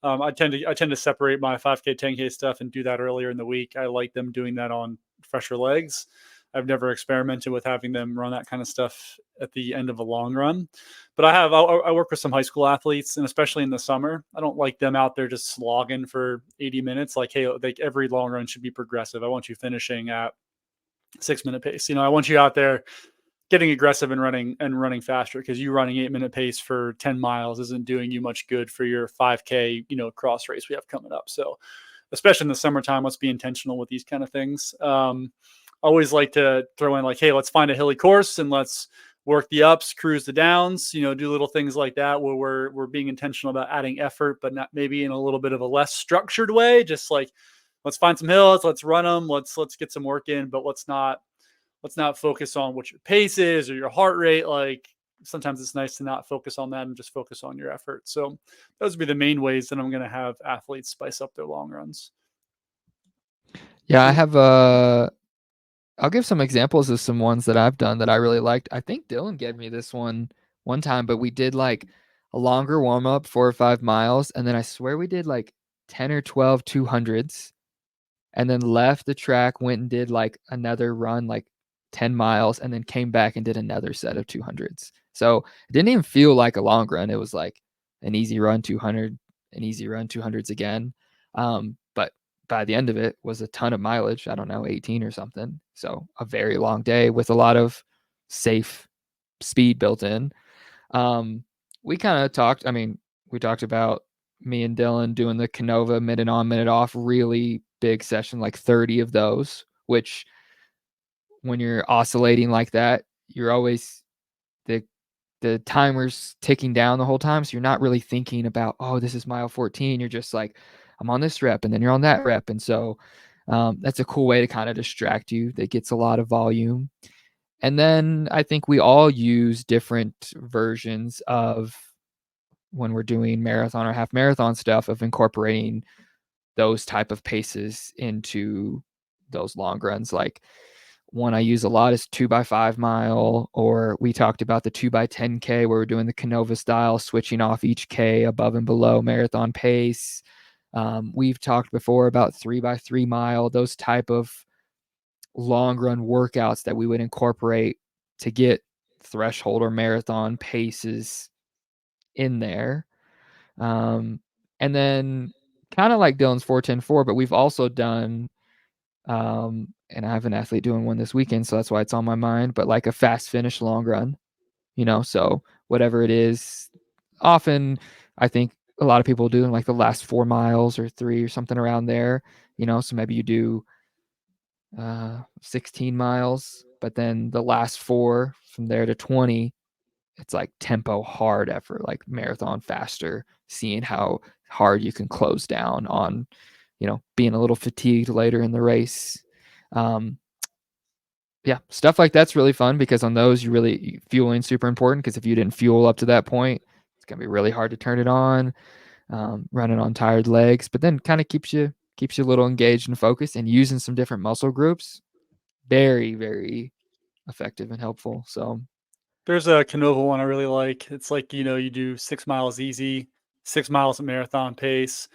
B: I tend to separate my 5K, 10K stuff and do that earlier in the week. I like them doing that on fresher legs. I've never experimented with having them run that kind of stuff at the end of a long run, but I work with some high school athletes, and especially in the summer, I don't like them out there just slogging for 80 minutes. Like, hey, like, every long run should be progressive. I want you finishing at 6-minute pace. I want you out there getting aggressive and running faster, because you running 8-minute pace for 10 miles isn't doing you much good for your 5K, cross race we have coming up. So especially in the summertime, let's be intentional with these kind of things. Always like to throw in like, hey, let's find a hilly course and let's work the ups, cruise the downs, do little things like that where we're being intentional about adding effort, but not maybe in a little bit of a less structured way. Just like, let's find some hills, let's run them, let's get some work in, but let's not focus on what your pace is or your heart rate. Like, sometimes it's nice to not focus on that and just focus on your effort. So those would be the main ways that I'm going to have athletes spice up their long runs.
A: Yeah, I'll give some examples of some ones that I've done that I really liked. I think Dylan gave me this one time, but we did like a longer warm up, 4 or 5 miles. And then I swear we did like 10 or 12 200s, and then left the track, went and did like another run, like 10 miles, and then came back and did another set of 200s. So it didn't even feel like a long run. It was like an easy run 200, an easy run 200s again. But by the end of it was a ton of mileage. I don't know, 18 or something. So a very long day with a lot of safe speed built in. We kind of talked, we talked about me and Dylan doing the Canova minute on, minute off, really big session, like 30 of those, which when you're oscillating like that, you're always the timer's ticking down the whole time. So you're not really thinking about, oh, this is mile 14. You're just like, I'm on this rep, and then you're on that rep. And so that's a cool way to kind of distract you. That gets a lot of volume. And then I think we all use different versions of, when we're doing marathon or half marathon stuff, of incorporating those type of paces into those long runs. Like, one I use a lot is 2x5 mile, or we talked about the 2x10K where we're doing the Canova style, switching off each K above and below marathon pace. We've talked before about 3x3 mile, those type of long run workouts that we would incorporate to get threshold or marathon paces in there. And then kind of like Dylan's 4:10:4, but we've also done, and I have an athlete doing one this weekend, so that's why it's on my mind, but like a fast finish long run, so whatever it is, often I think a lot of people do in like the last 4 miles or 3 or something around there, so maybe you do 16 miles, but then the last 4 from there to 20, it's like tempo hard effort, like marathon faster, seeing how hard you can close down on, being a little fatigued later in the race. Yeah, stuff like that's really fun because on those, fueling super important, because if you didn't fuel up to that point, it's gonna be really hard to turn it on, running on tired legs. But then kind of keeps you a little engaged and focused, and using some different muscle groups, very very effective and helpful. So
B: There's a Canova one I really like. It's like, you do 6 miles easy, 6 miles at marathon pace,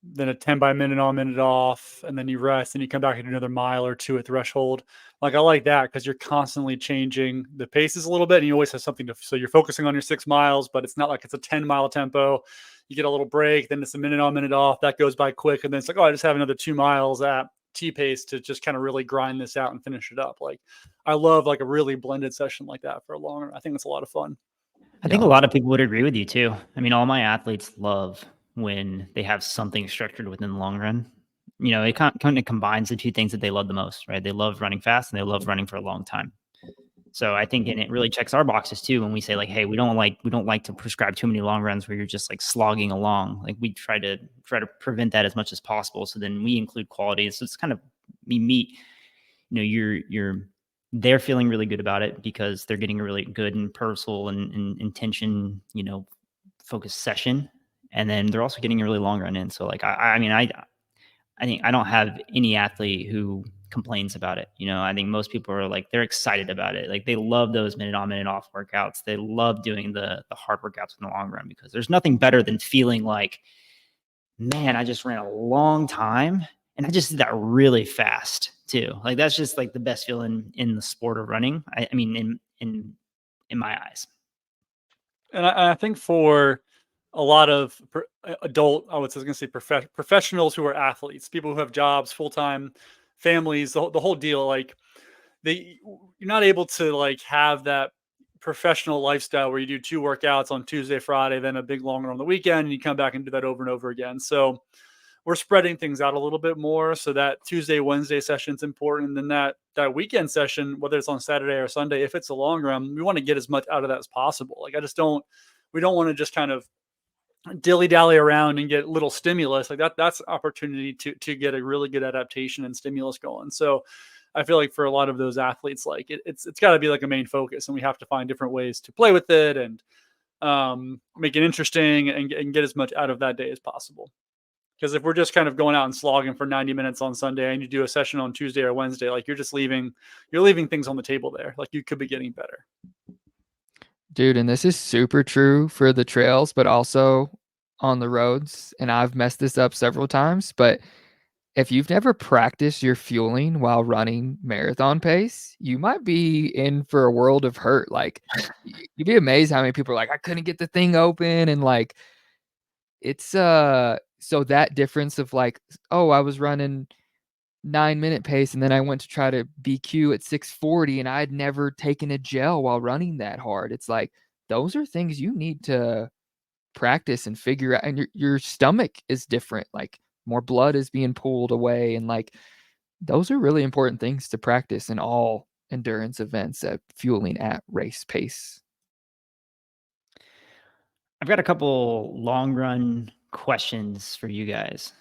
B: then a 10 by minute on, minute off, and then you rest and you come back and do another mile or 2 at threshold. Like, I like that because you're constantly changing the paces a little bit and you always have something so you're focusing on your 6 miles, but it's not like it's a 10-mile tempo. You get a little break, then it's a minute on, minute off. That goes by quick. And then it's like, oh, I just have another 2 miles at T pace to just kind of really grind this out and finish it up. Like, I love like a really blended session like that for a longer. I think it's a lot of fun.
C: I think a lot of people would agree with you too. I mean, all my athletes love when they have something structured within the long run. It kind of combines the two things that they love the most, right? They love running fast and they love running for a long time. So I think, and it really checks our boxes too when we say like, hey, we don't like to prescribe too many long runs where you're just like slogging along. Like, we try to prevent that as much as possible. So then we include quality. So it's kind of, we meet, they're feeling really good about it because they're getting a really good and purposeful and intention, focused session. And then they're also getting a really long run in. So like, I mean, I think I don't have any athlete who complains about it. I think most people are like, they're excited about it. Like, they love those minute on, minute off workouts. They love doing the hard workouts in the long run, because there's nothing better than feeling like, man, I just ran a long time and I just did that really fast too. Like, that's just like the best feeling in the sport of running. I mean, in my eyes.
B: And I think for a lot of adult, I was going to say professionals who are athletes, people who have jobs, full time families, the whole deal. Like, you're not able to like have that professional lifestyle where you do 2 workouts on Tuesday, Friday, then a big longer on the weekend, and you come back and do that over and over again. So we're spreading things out a little bit more, so that Tuesday, Wednesday session is important. And then that weekend session, whether it's on Saturday or Sunday, if it's a long run, we want to get as much out of that as possible. Like, we don't want to just kind of dilly dally around and get little stimulus like that. That's opportunity to get a really good adaptation and stimulus going. So I feel like for a lot of those athletes, like it's got to be like a main focus, and we have to find different ways to play with it and make it interesting and get as much out of that day as possible. Because if we're just kind of going out and slogging for 90 minutes on Sunday and you do a session on Tuesday or Wednesday, like, you're leaving things on the table there. Like, you could be getting better.
A: Dude, and this is super true for the trails, but also on the roads. And I've messed this up several times, but if you've never practiced your fueling while running marathon pace, you might be in for a world of hurt. Like, you'd be amazed how many people are like, I couldn't get the thing open. And like, it's so that difference of like, oh, I was running 9-minute pace and then I went to try to BQ at 6:40 and I had never taken a gel while running that hard. It's like, those are things you need to practice and figure out, and your stomach is different. Like, more blood is being pulled away, and like, those are really important things to practice in all endurance events at fueling at race pace.
C: I've got a couple long run questions for you guys.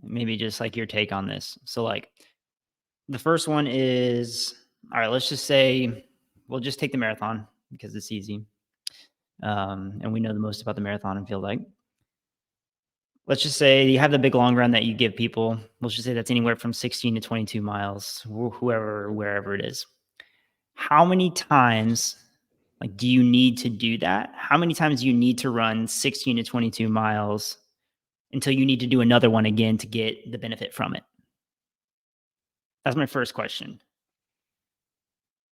C: Maybe just like your take on this. So like, the first one is, all right, let's just say we'll just take the marathon because it's easy. And we know the most about the marathon and feel like. Let's just say you have the big long run that you give people. Let's just say that's anywhere from 16 to 22 miles, wherever it is. How many times, like, do you need to do that? How many times do you need to run 16 to 22 miles until you need to do another one again to get the benefit from it? That's my first question.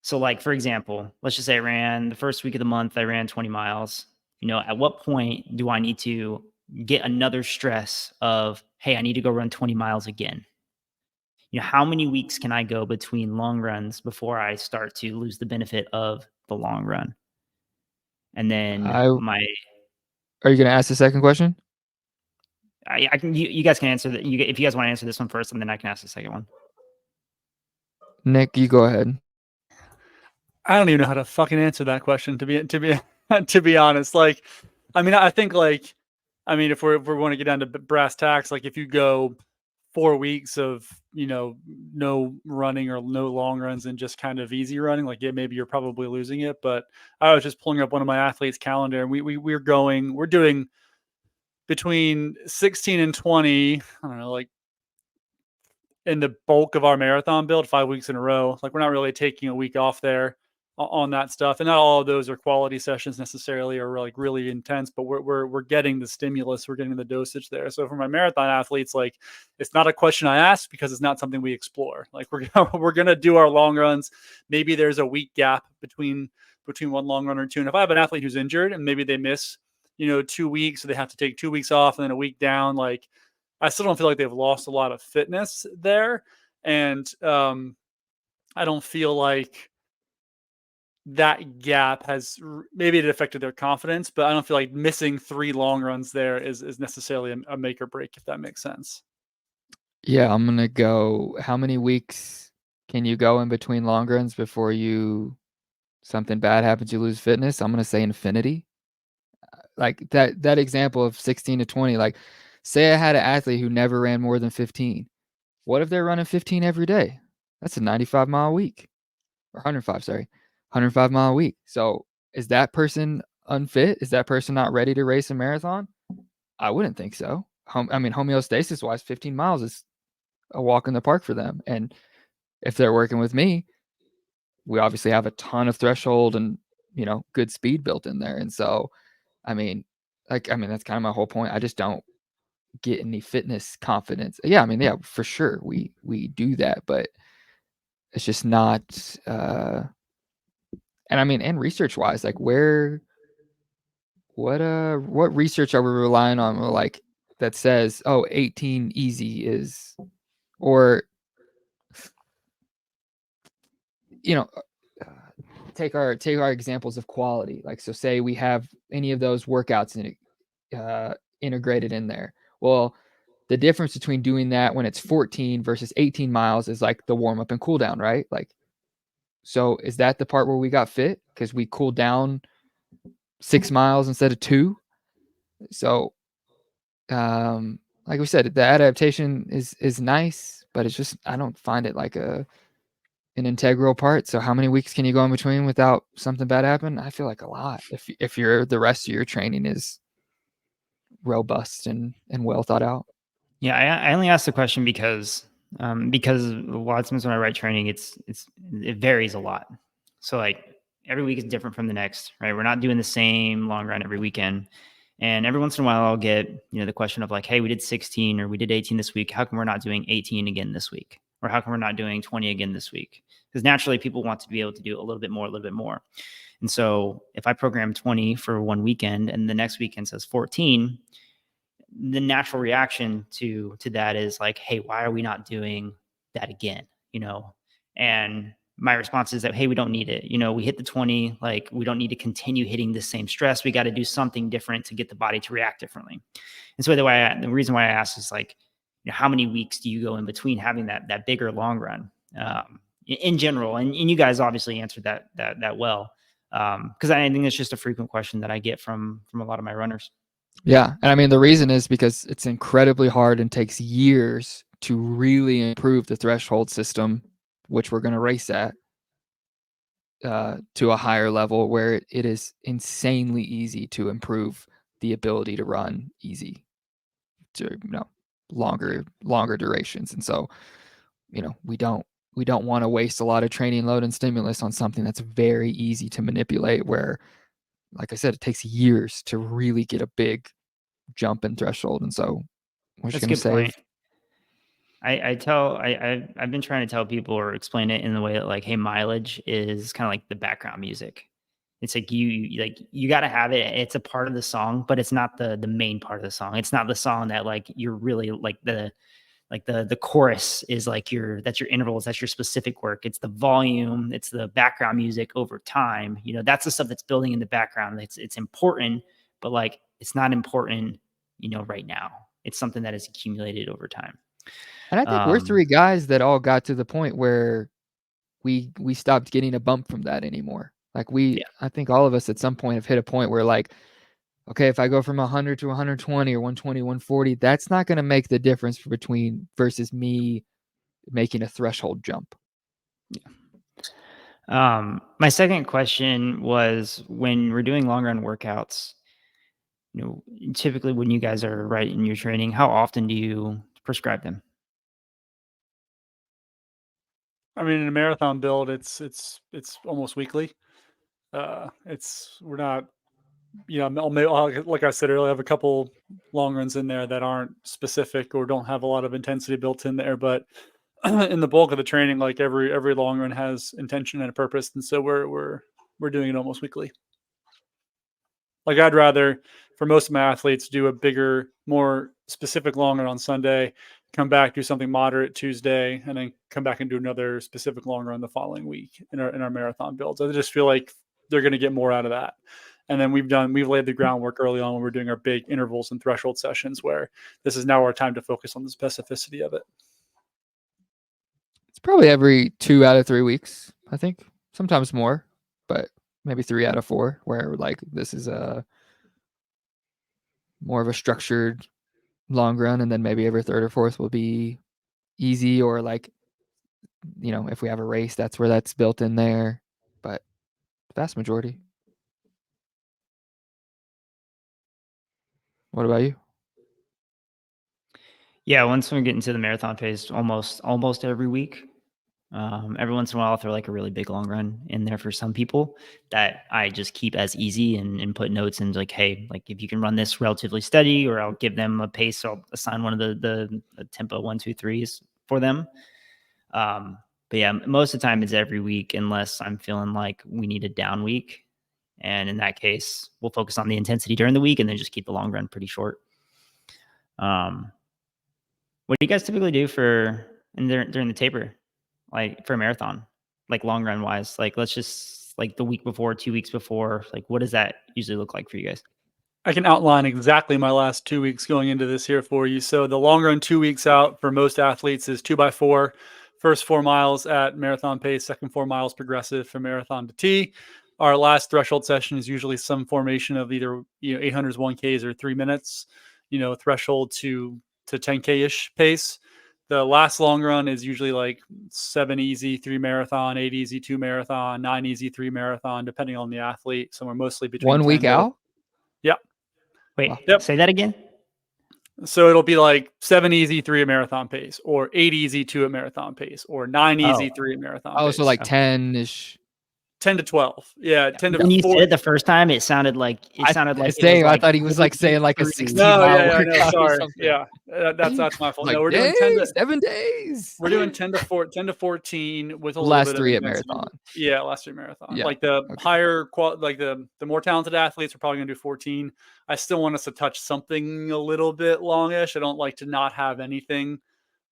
C: So like, for example, let's just say I ran the first week of the month, I ran 20 miles. At what point do I need to get another stress of, hey, I need to go run 20 miles again? How many weeks can I go between long runs before I start to lose the benefit of the long run? And then
A: Are you going to ask the second question?
C: I can, you guys can answer that. If you guys want to answer this one first, and then I can ask the second one.
A: Nick, you go ahead.
B: I don't even know how to fucking answer that question, to be honest. Like, I mean, I think like, I mean, if we're going to get down to brass tacks, like if you go 4 weeks of, no running or no long runs and just kind of easy running, like, yeah, maybe you're probably losing it. But I was just pulling up one of my athletes' calendar, and we're doing between 16 and 20, I don't know, like in the bulk of our marathon build 5 weeks in a row. Like, we're not really taking a week off there on that stuff. And not all of those are quality sessions necessarily, or like really intense, but we're getting the stimulus, we're getting the dosage there. So for my marathon athletes, like, it's not a question I ask because it's not something we explore. Like, we're gonna do our long runs. Maybe there's a week gap between one long run or two. And if I have an athlete who's injured and maybe they miss, 2 weeks, so they have to take 2 weeks off and then a week down, like, I still don't feel like they've lost a lot of fitness there. And I don't feel like that gap has maybe it affected their confidence, but I don't feel like missing 3 long runs there is necessarily a make or break, if that makes sense.
A: Yeah, I'm going to go. How many weeks can you go in between long runs before something bad happens, you lose fitness? I'm going to say infinity. Like that example of 16 to 20, like, say I had an athlete who never ran more than 15. What if they're running 15 every day? That's a 95-mile week, or 105, sorry, 105-mile week. So is that person unfit? Is that person not ready to race a marathon? I wouldn't think so. I mean, homeostasis wise, 15 miles is a walk in the park for them. And if they're working with me, we obviously have a ton of threshold and, good speed built in there. And so, I mean, that's kind of my whole point. I just don't get any fitness confidence. Yeah, I mean, yeah, for sure. We do that, but it's just not and I mean, and research wise, like, what research are we relying on, like, that says, oh, 18 easy is, or you know uh, take our examples of quality. Like, so say we have any of those workouts integrated in there. Well, the difference between doing that when it's 14 versus 18 miles is like the warm up and cool down, right? Like, so is that the part where we got fit because we cooled down 6 miles instead of 2? So, like we said, the adaptation is nice, but it's just, I don't find it like an integral part. So how many weeks can you go in between without something bad happen? I feel like a lot. If the rest of your training is robust and well thought out.
C: Yeah, I only asked the question because a lot of times when I write training, it varies a lot. So like every week is different from the next, right? We're not doing the same long run every weekend. And every once in a while I'll get, the question of like, hey, we did 16 or we did 18 this week. How come we're not doing 18 again this week? Or how come we're not doing 20 again this week? Because naturally people want to be able to do a little bit more. And so if I program 20 for one weekend and the next weekend says 14, the natural reaction to that is like, hey, why are we not doing that again? And my response is that, hey, we don't need it. We hit the 20, like, we don't need to continue hitting the same stress. We got to do something different to get the body to react differently. And so the reason why I asked is like, how many weeks do you go in between having that bigger long run in general? And you guys obviously answered that well. Because I think it's just a frequent question that I get from a lot of my runners.
A: Yeah. And I mean, the reason is because it's incredibly hard and takes years to really improve the threshold system, which we're going to race at, to a higher level where it is insanely easy to improve the ability to run easy to, longer durations. And so, we don't want to waste a lot of training load and stimulus on something that's very easy to manipulate, where, like I said, it takes years to really get a big jump in threshold. And so we're just
C: That's a
A: going to
C: good point.
A: save.
C: I've been trying to tell people or explain it in the way that like, hey, mileage is kind of like the background music. It's like you got to have it. It's a part of the song, but it's not the main part of the song. It's not the song that like you're really the chorus is like that's your intervals, that's your specific work. It's the volume, it's the background music over time. That's the stuff that's building in the background. It's important, but like it's not important, right now. It's something that is accumulated over time.
A: And I think we're three guys that all got to the point where we stopped getting a bump from that anymore. Like I think all of us at some point have hit a point where like, okay, if I go from 100 to 120 or 120, 140, that's not going to make the difference versus me making a threshold jump.
C: My second question was, when we're doing long run workouts, typically when you guys are right in your training, how often do you prescribe them?
B: I mean, in a marathon build, it's almost weekly. We're not, like I said earlier, I have a couple long runs in there that aren't specific or don't have a lot of intensity built in there. But in the bulk of the training, like every long run has intention and a purpose, and so we're doing it almost weekly. Like I'd rather, for most of my athletes, do a bigger, more specific long run on Sunday, come back, do something moderate Tuesday, and then come back and do another specific long run the following week in our marathon builds. I just feel like they're going to get more out of that. And then we've laid the groundwork early on when we're doing our big intervals and threshold sessions, where this is now our time to focus on the specificity of it.
A: It's probably every 2 out of 3 weeks, I think. Sometimes more, but maybe 3 out of 4, where like this is a more of a structured long run, and then maybe every third or fourth will be easy, or like, if we have a race, that's where that's built in there. But vast majority. What about you?
C: Yeah, once we get into the marathon phase, almost every week. Every once in a while, I'll throw like a really big long run in there for some people that I just keep as easy and put notes in, like, hey, like if you can run this relatively steady, or I'll give them a pace. So I'll assign one of the tempo 1, 2, 3s for them. But yeah, most of the time it's every week, unless I'm feeling like we need a down week. And in that case, we'll focus on the intensity during the week and then just keep the long run pretty short. What do you guys typically do during the taper, like for a marathon, like long run wise? Like let's just like the week before, 2 weeks before, like what does that usually look like for you guys?
B: I can outline exactly my last 2 weeks going into this here for you. So the long run 2 weeks out for most athletes is 2x4. First 4 miles at marathon pace, second 4 miles progressive from marathon to T. Our last threshold session is usually some formation of either 800s, 1Ks, or 3 minutes. Threshold to 10K ish pace. The last long run is usually like 7 easy, 3 marathon, 8 easy, 2 marathon, 9 easy, 3 marathon, depending on the athlete. Somewhere mostly between
A: 1 week out.
B: Yeah.
C: Wait,
B: Yep.
C: Say that again.
B: So it'll be like 7 easy, 3 at marathon pace, or 8 easy, 2 at marathon pace, or 9 easy, 3 at marathon pace.
A: So like 10-ish.
B: 10 to 12. Yeah, 10 to
C: When you
B: 4.
C: said it the first time, it sounded like
A: I thought he was like saying like a 16-mile
B: No,
A: workout or
B: sorry.
A: something.
B: Yeah, that's my fault.
A: Like,
B: No, we're doing 10 to
A: 7 days.
B: We're doing 10 to 14 with a little
A: Last
B: bit
A: 3
B: of
A: at
B: intensity.
A: marathon.
B: Yeah, last 3 marathon.
A: Yeah,
B: Like the
A: okay.
B: higher like the more talented athletes are probably going to do 14. I still want us to touch something a little bit longish. I don't like to not have anything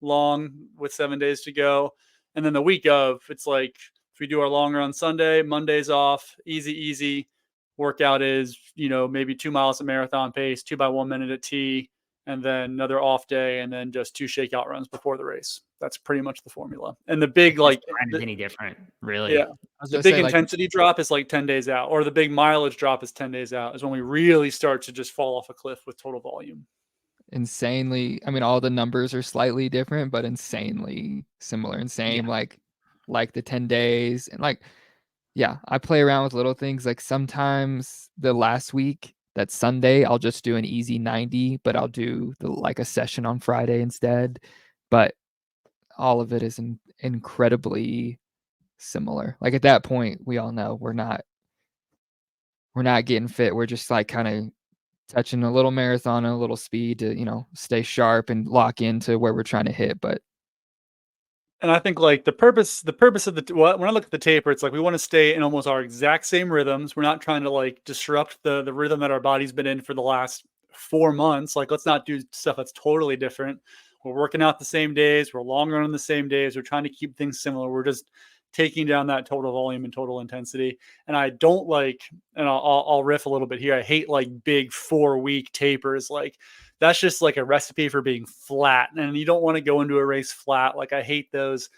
B: long with 7 days to go. And then the week of, it's like if we do our long run Sunday, Monday's off, easy. Workout is, maybe 2 miles at marathon pace, 2 by 1 minute at T, and then another off day, and then just 2 shakeout runs before the race. That's pretty much the formula. And the big
C: is any different, really.
B: Yeah. The big intensity drop is like 10 days out, or the big mileage drop is 10 days out, is when we really start to just fall off a cliff with total volume.
A: Insanely, I mean, all the numbers are slightly different, but insanely similar and same. Yeah. Like the 10 days, and like, yeah, I play around with little things. Like sometimes the last week, that Sunday, I'll just do an easy 90, but I'll do like a session on Friday instead. But all of it is incredibly similar. Like at that point, we all know we're not getting fit. We're just like kind of touching a little marathon and a little speed to, stay sharp and lock into where we're trying to hit. But
B: And I think like the purpose of when I look at the taper, it's like we want to stay in almost our exact same rhythms. We're not trying to like disrupt the rhythm that our body's been in for the last 4 months. Like let's not do stuff that's totally different. We're working out the same days. We're long running the same days. We're trying to keep things similar. We're just taking down that total volume and total intensity. And I don't like, and I'll riff a little bit here. I hate like big 4-week tapers. Like that's just like a recipe for being flat. And you don't want to go into a race flat. Like I hate those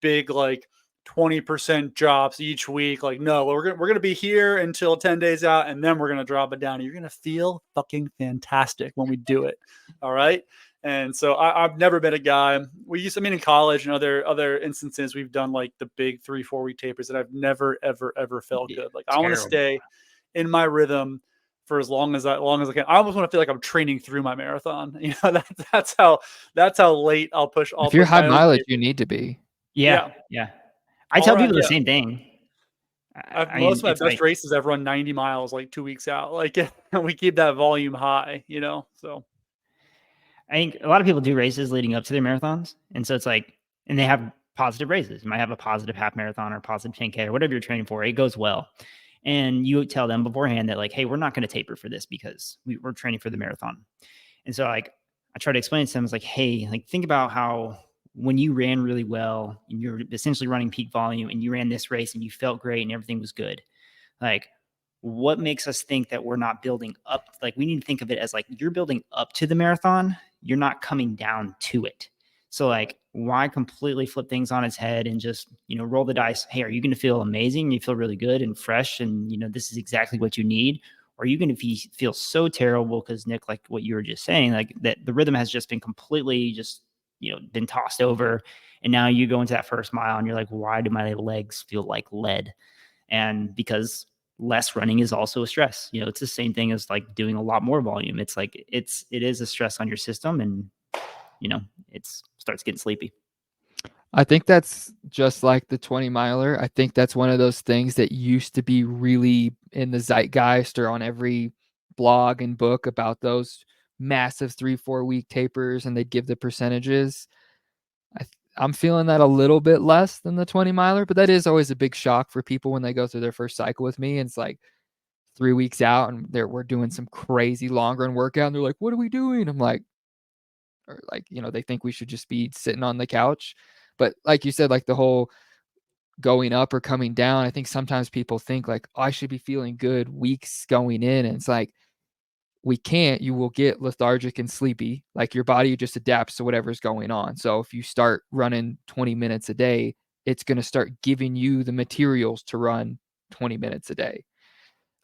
B: big like 20% drops each week. Like, no, we're gonna be here until 10 days out, and then we're gonna drop it down. You're gonna feel fucking fantastic when we do it. All right. And so I've never been a guy. In college and other instances, we've done like the big 3-4 week tapers, and I've never, ever, ever felt good. Like I want to stay in my rhythm for as long as I can. I almost want to feel like I'm training through my marathon. You know, that's how late I'll push.
A: If you're high mileage, you need to be.
C: Yeah. I tell people the same thing.
B: Most of my best races I've run 90 miles like 2 weeks out. Like we keep that volume high, you know. So
C: I think a lot of people do races leading up to their marathons, and so it's like, and they have positive races. You might have a positive half marathon or positive 10K or whatever you're training for. It goes well, and you tell them beforehand that like, hey, we're not going to taper for this because we're training for the marathon. And so like I try to explain to them, it's like, hey, like think about how when you ran really well and you're essentially running peak volume and you ran this race and you felt great and everything was good. Like, what makes us think that we're not building up? Like, we need to think of it as like you're building up to the marathon. You're not coming down to it. So like, why completely flip things on its head and just, roll the dice? Hey, are you going to feel amazing? You feel really good and fresh. And, this is exactly what you need. Or are you going to feel so terrible? Because Nick, like what you were just saying, like that the rhythm has just been completely just, been tossed over. And now you go into that first mile and you're like, why do my legs feel like lead? And because less running is also a stress. It's the same thing as like doing a lot more volume. It's like, it is a stress on your system, and, it starts getting sleepy.
A: I think that's just like the 20 miler. I think that's one of those things that used to be really in the zeitgeist or on every blog and book about those massive 3-4 week tapers, and they'd give the percentages. I'm feeling that a little bit less than the 20 miler, but that is always a big shock for people when they go through their first cycle with me. And it's like 3 weeks out and we're doing some crazy long run workout. And they're like, what are we doing? I'm like, or like, they think we should just be sitting on the couch. But like you said, like the whole going up or coming down, I think sometimes people think like, oh, I should be feeling good weeks going in. And it's like, we can't. You will get lethargic and sleepy. Like your body just adapts to whatever's going on. So if you start running 20 minutes a day, it's going to start giving you the materials to run 20 minutes a day.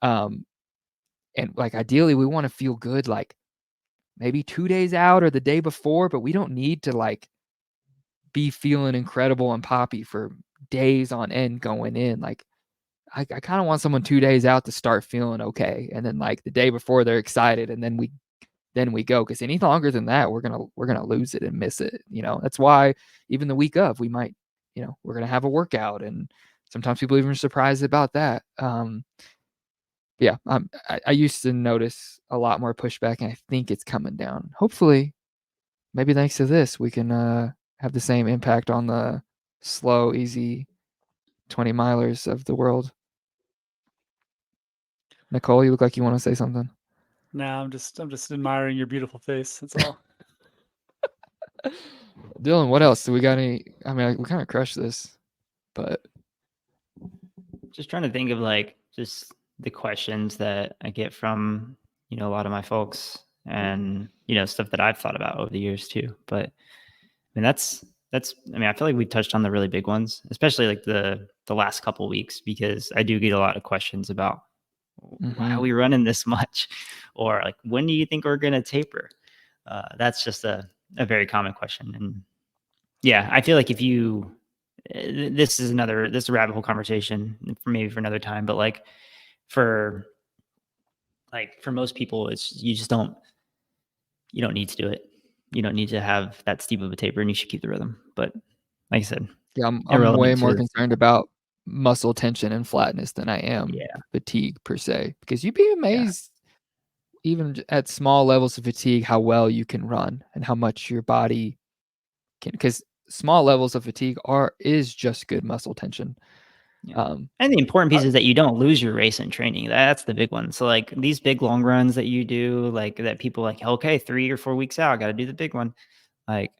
A: And like ideally we want to feel good like maybe 2 days out or the day before, but we don't need to like be feeling incredible and poppy for days on end going in. Like I kind of want someone 2 days out to start feeling okay, and then like the day before they're excited, and then we go, because any longer than that we're gonna lose it and miss it. That's why even the week of we might, we're gonna have a workout, and sometimes people even are surprised about that. Yeah, I used to notice a lot more pushback, and I think it's coming down. Hopefully, maybe thanks to this, we can have the same impact on the slow, easy 20 milers of the world. Nicole, you look like you want to say something.
B: Nah, I'm just admiring your beautiful face. That's all.
A: Dylan, what else? Do we got any? I mean, we kind of crushed this, but
C: just trying to think of like just the questions that I get from, a lot of my folks, and, stuff that I've thought about over the years too. But I mean, that's, I mean, I feel like we touched on the really big ones, especially like the last couple of weeks, because I do get a lot of questions about why are we running this much? Or like, when do you think we're going to taper? That's just a very common question. And yeah, I feel like if you, this is a rabbit hole conversation for maybe for another time, but like for most people, it's, you don't need to do it. You don't need to have that steep of a taper, and you should keep the rhythm. But like I said,
A: yeah, I'm way more concerned about muscle tension and flatness than I am fatigue per se, because you'd be amazed even at small levels of fatigue how well you can run and how much your body can. Because small levels of fatigue is just good muscle tension.
C: Yeah. And the important piece is that you don't lose your race in training. That's the big one. So like these big long runs that you do, like that people like, okay, 3 or 4 weeks out, got to do the big one. Like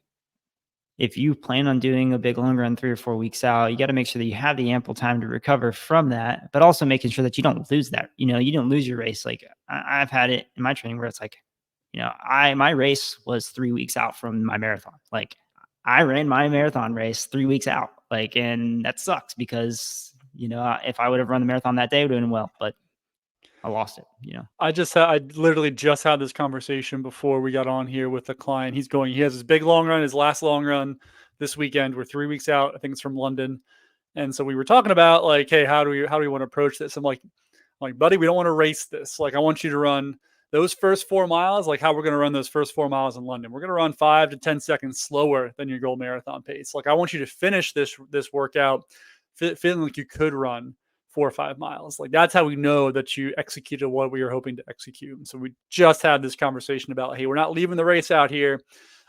C: if you plan on doing a big long run 3 or 4 weeks out, you got to make sure that you have the ample time to recover from that, but also making sure that you don't lose that. You don't lose your race. Like I've had it in my training where it's like, my race was 3 weeks out from my marathon. Like I ran my marathon race 3 weeks out. Like, and that sucks because, if I would have run the marathon that day, it would have been well, but I lost it,
B: I literally just had this conversation before we got on here with a client. He has his big long run, his last long run this weekend. We're 3 weeks out. I think it's from London. And so we were talking about like, hey, how do we want to approach this? I'm like, buddy, we don't want to race this. Like, I want you to run those first 4 miles, like how we're going to run those first 4 miles in London. We're going to run 5 to 10 seconds slower than your goal marathon pace. Like, I want you to finish this workout feeling like you could run 4 or 5 miles. Like, that's how we know that you executed what we were hoping to execute. And so we just had this conversation about, hey, we're not leaving the race out here.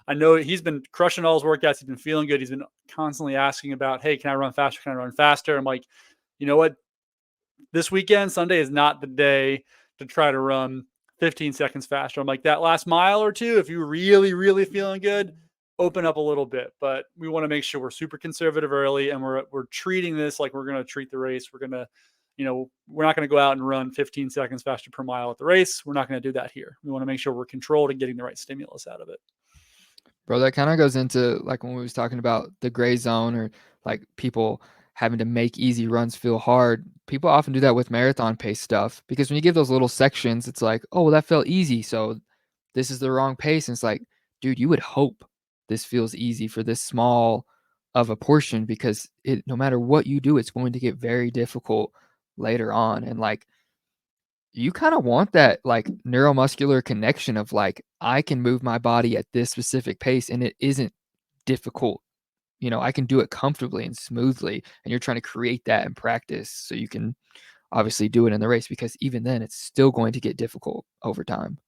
B: I know he's been crushing all his workouts. He's been feeling good. He's been constantly asking about, hey, can I run faster? Can I run faster? I'm like, you know what? This weekend, Sunday is not the day to try to run 15 seconds faster. I'm like, that last mile or two, if you're really, really feeling good, open up a little bit. But we want to make sure we're super conservative early, and we're treating this like we're going to treat the race. We're going to, we're not going to go out and run 15 seconds faster per mile at the race. We're not going to do that here. We want to make sure we're controlled and getting the right stimulus out of it.
A: Bro, that kind of goes into like when we was talking about the gray zone, or like people having to make easy runs feel hard. People often do that with marathon pace stuff, because when you give those little sections, it's like, oh, well, that felt easy, so this is the wrong pace. And it's like, dude, you would hope this feels easy for this small of a portion, because no matter what you do, it's going to get very difficult later on. And like, you kind of want that like neuromuscular connection of like, I can move my body at this specific pace and it isn't difficult. I can do it comfortably and smoothly. And you're trying to create that in practice so you can obviously do it in the race, because even then it's still going to get difficult over time.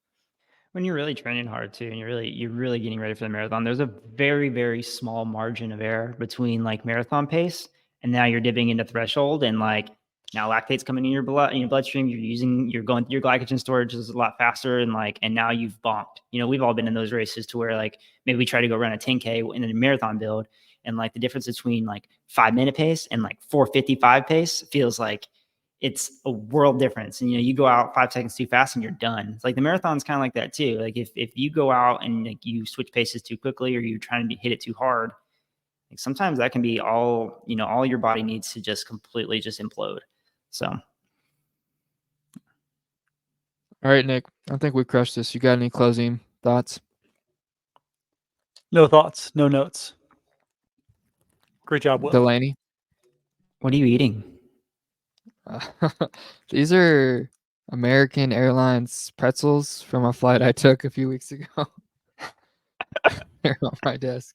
C: When you're really training hard too, and you're really getting ready for the marathon, there's a very, very small margin of error between like marathon pace and now you're dipping into threshold, and like now lactate's coming in your bloodstream. You're going through your glycogen storage is a lot faster, and now you've bonked. We've all been in those races to where like maybe we try to go run a 10K in a marathon build, and like the difference between like 5-minute pace and like 4:55 pace feels like it's a world difference. And, you go out 5 seconds too fast and you're done. It's like the marathon's kind of like that too. Like if you go out and like you switch paces too quickly, or you're trying to hit it too hard, like sometimes that can be all your body needs to just completely just implode. So.
A: All right, Nick, I think we crushed this. You got any closing thoughts?
B: No thoughts, no notes. Great job, Will.
A: Delaney?
C: What are you eating?
A: These are American Airlines pretzels from a flight I took a few weeks ago. They're on my desk.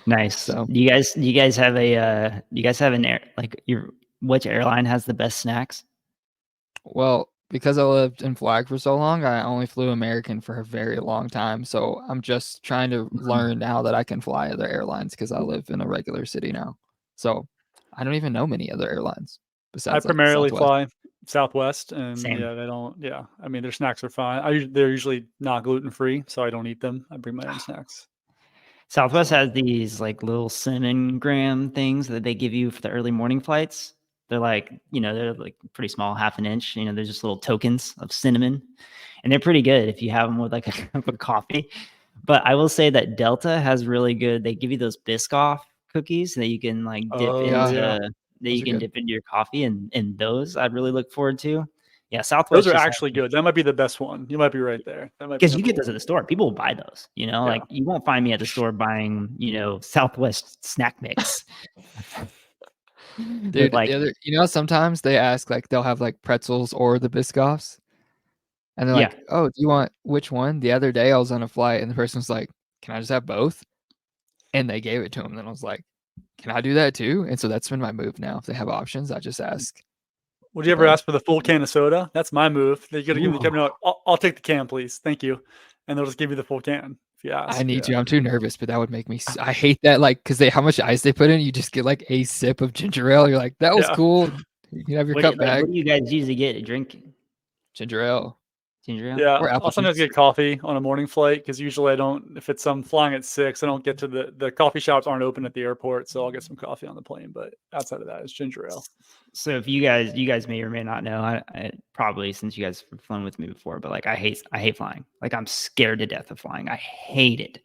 C: Nice.
A: So,
C: do you guys have an air, like which airline has the best snacks?
A: well, because I lived in Flag for so long, I only flew American for a very long time. So I'm just trying to learn now that I can fly other airlines, because I live in a regular city now. So I don't even know many other airlines besides
B: I
A: like
B: primarily
A: Southwest.
B: fly Southwest, and
C: Same.
B: yeah, they don't. Yeah, I mean, their snacks are fine. They're usually not gluten free, so I don't eat them. I bring my own snacks.
C: Southwest has these like little cinnamon graham things that they give you for the early morning flights. They're like, they're like pretty small, half an inch. They're just little tokens of cinnamon, and they're pretty good if you have them with like a cup of coffee. But I will say that Delta has really good. They give you those Biscoff cookies that you can like dip dip into your coffee, and those I'd really look forward to. Yeah, Southwest.
B: Those are actually good. That might be the best one. You might be right there. That might
C: because you get those at the store. People will buy those.
B: Yeah.
C: Like you won't find me at the store buying Southwest snack mix.
A: Dude,
C: like,
A: the other, sometimes they ask, like, they'll have like pretzels or the Biscoffs, and they're like, oh, do you want which one? The other day I was on a flight and the person was like, can I just have both? And they gave it to him. And then I was like, can I do that too? And so that's been my move now. If they have options, I just ask.
B: Would you ever ask for the full can of soda? That's my move. They got to give me the can. No, I'll take the can, please. Thank you. And they'll just give you the full can if you ask.
A: I need
B: Yeah.
A: to. I'm too nervous, but that would make me. I hate that, like, because how much ice they put in. You just get like a sip of ginger ale. You're like, that was
B: Yeah.
A: cool. You can have your cup back.
C: What do you guys usually get to drink?
A: Ginger ale
C: Ginger ale?
B: Yeah,
A: or apple
B: I'll sometimes
A: juice.
B: get coffee on a morning flight because usually I don't. If it's I'm flying at 6, I don't get to the coffee shops aren't open at the airport, so I'll get some coffee on the plane. But outside of that, it's ginger ale.
C: So if you guys may or may not know, I probably since you guys have flown with me before, but like I hate flying. Like I'm scared to death of flying. I hate it.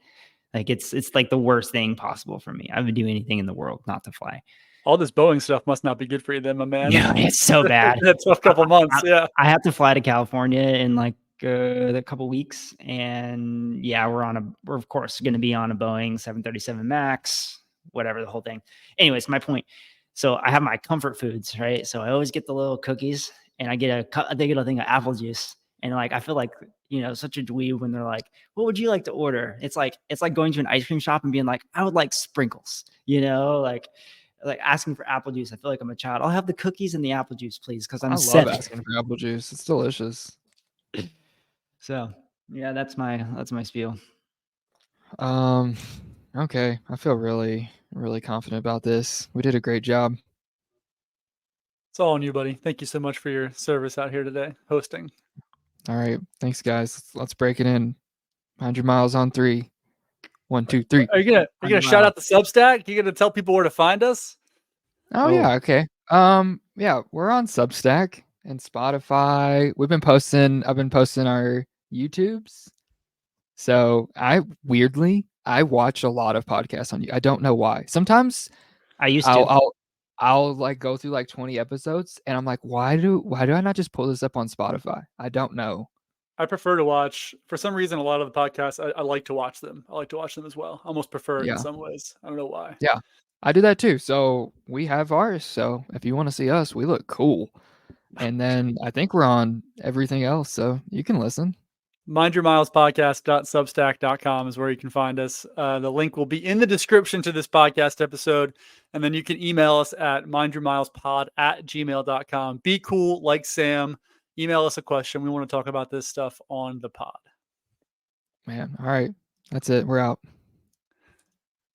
C: Like it's like the worst thing possible for me. I would do anything in the world not to fly.
B: All this Boeing stuff must not be good for you, then, my man.
C: Yeah, it's so bad.
B: That's a couple months. Yeah.
C: I have to fly to California in like a couple weeks, and yeah, we're of course going to be on a Boeing 737 Max, whatever the whole thing. Anyways, my point. So I have my comfort foods, right? So I always get the little cookies, and I get a thing of apple juice, and like I feel like such a dweeb when they're like, "What would you like to order?" It's like going to an ice cream shop and being like, "I would like sprinkles," like asking for apple juice. I feel like I'm a child. I'll have the cookies and the apple juice, please, because I'm
A: I love
C: 7.
A: asking for apple juice. It's delicious.
C: So yeah, that's my spiel.
A: Okay. I feel really, really confident about this. We did a great job.
B: It's all on you, buddy. Thank you so much for your service out here today, hosting.
A: All right. Thanks, guys. Let's break it in. 100 miles on 3. 1, 2, 3.
B: Are you gonna shout out the Substack? You gonna tell people where to find us?
A: Oh yeah, okay. Yeah, we're on Substack and Spotify. I've been posting our YouTubes. So I watch a lot of podcasts on you. I don't know why. Sometimes
C: I used to.
A: I'll like go through like 20 episodes and I'm like, why do I not just pull this up on Spotify? I don't know.
B: I prefer to watch. For some reason, a lot of the podcasts I like to watch them. I like to watch them as well. I almost prefer it in
A: Yeah.
B: some ways. I don't know why.
A: Yeah. I do that too. So we have ours. So if you want to see us, we look cool. And then I think we're on everything else. So you can listen.
B: mindyourmilespodcast.substack.com is where you can find us. The link will be in the description to this podcast episode. And then you can email us at mindyourmilespod@gmail.com. Be cool, like Sam. Email us a question. We want to talk about this stuff on the pod.
A: Man. All right. That's it. We're out.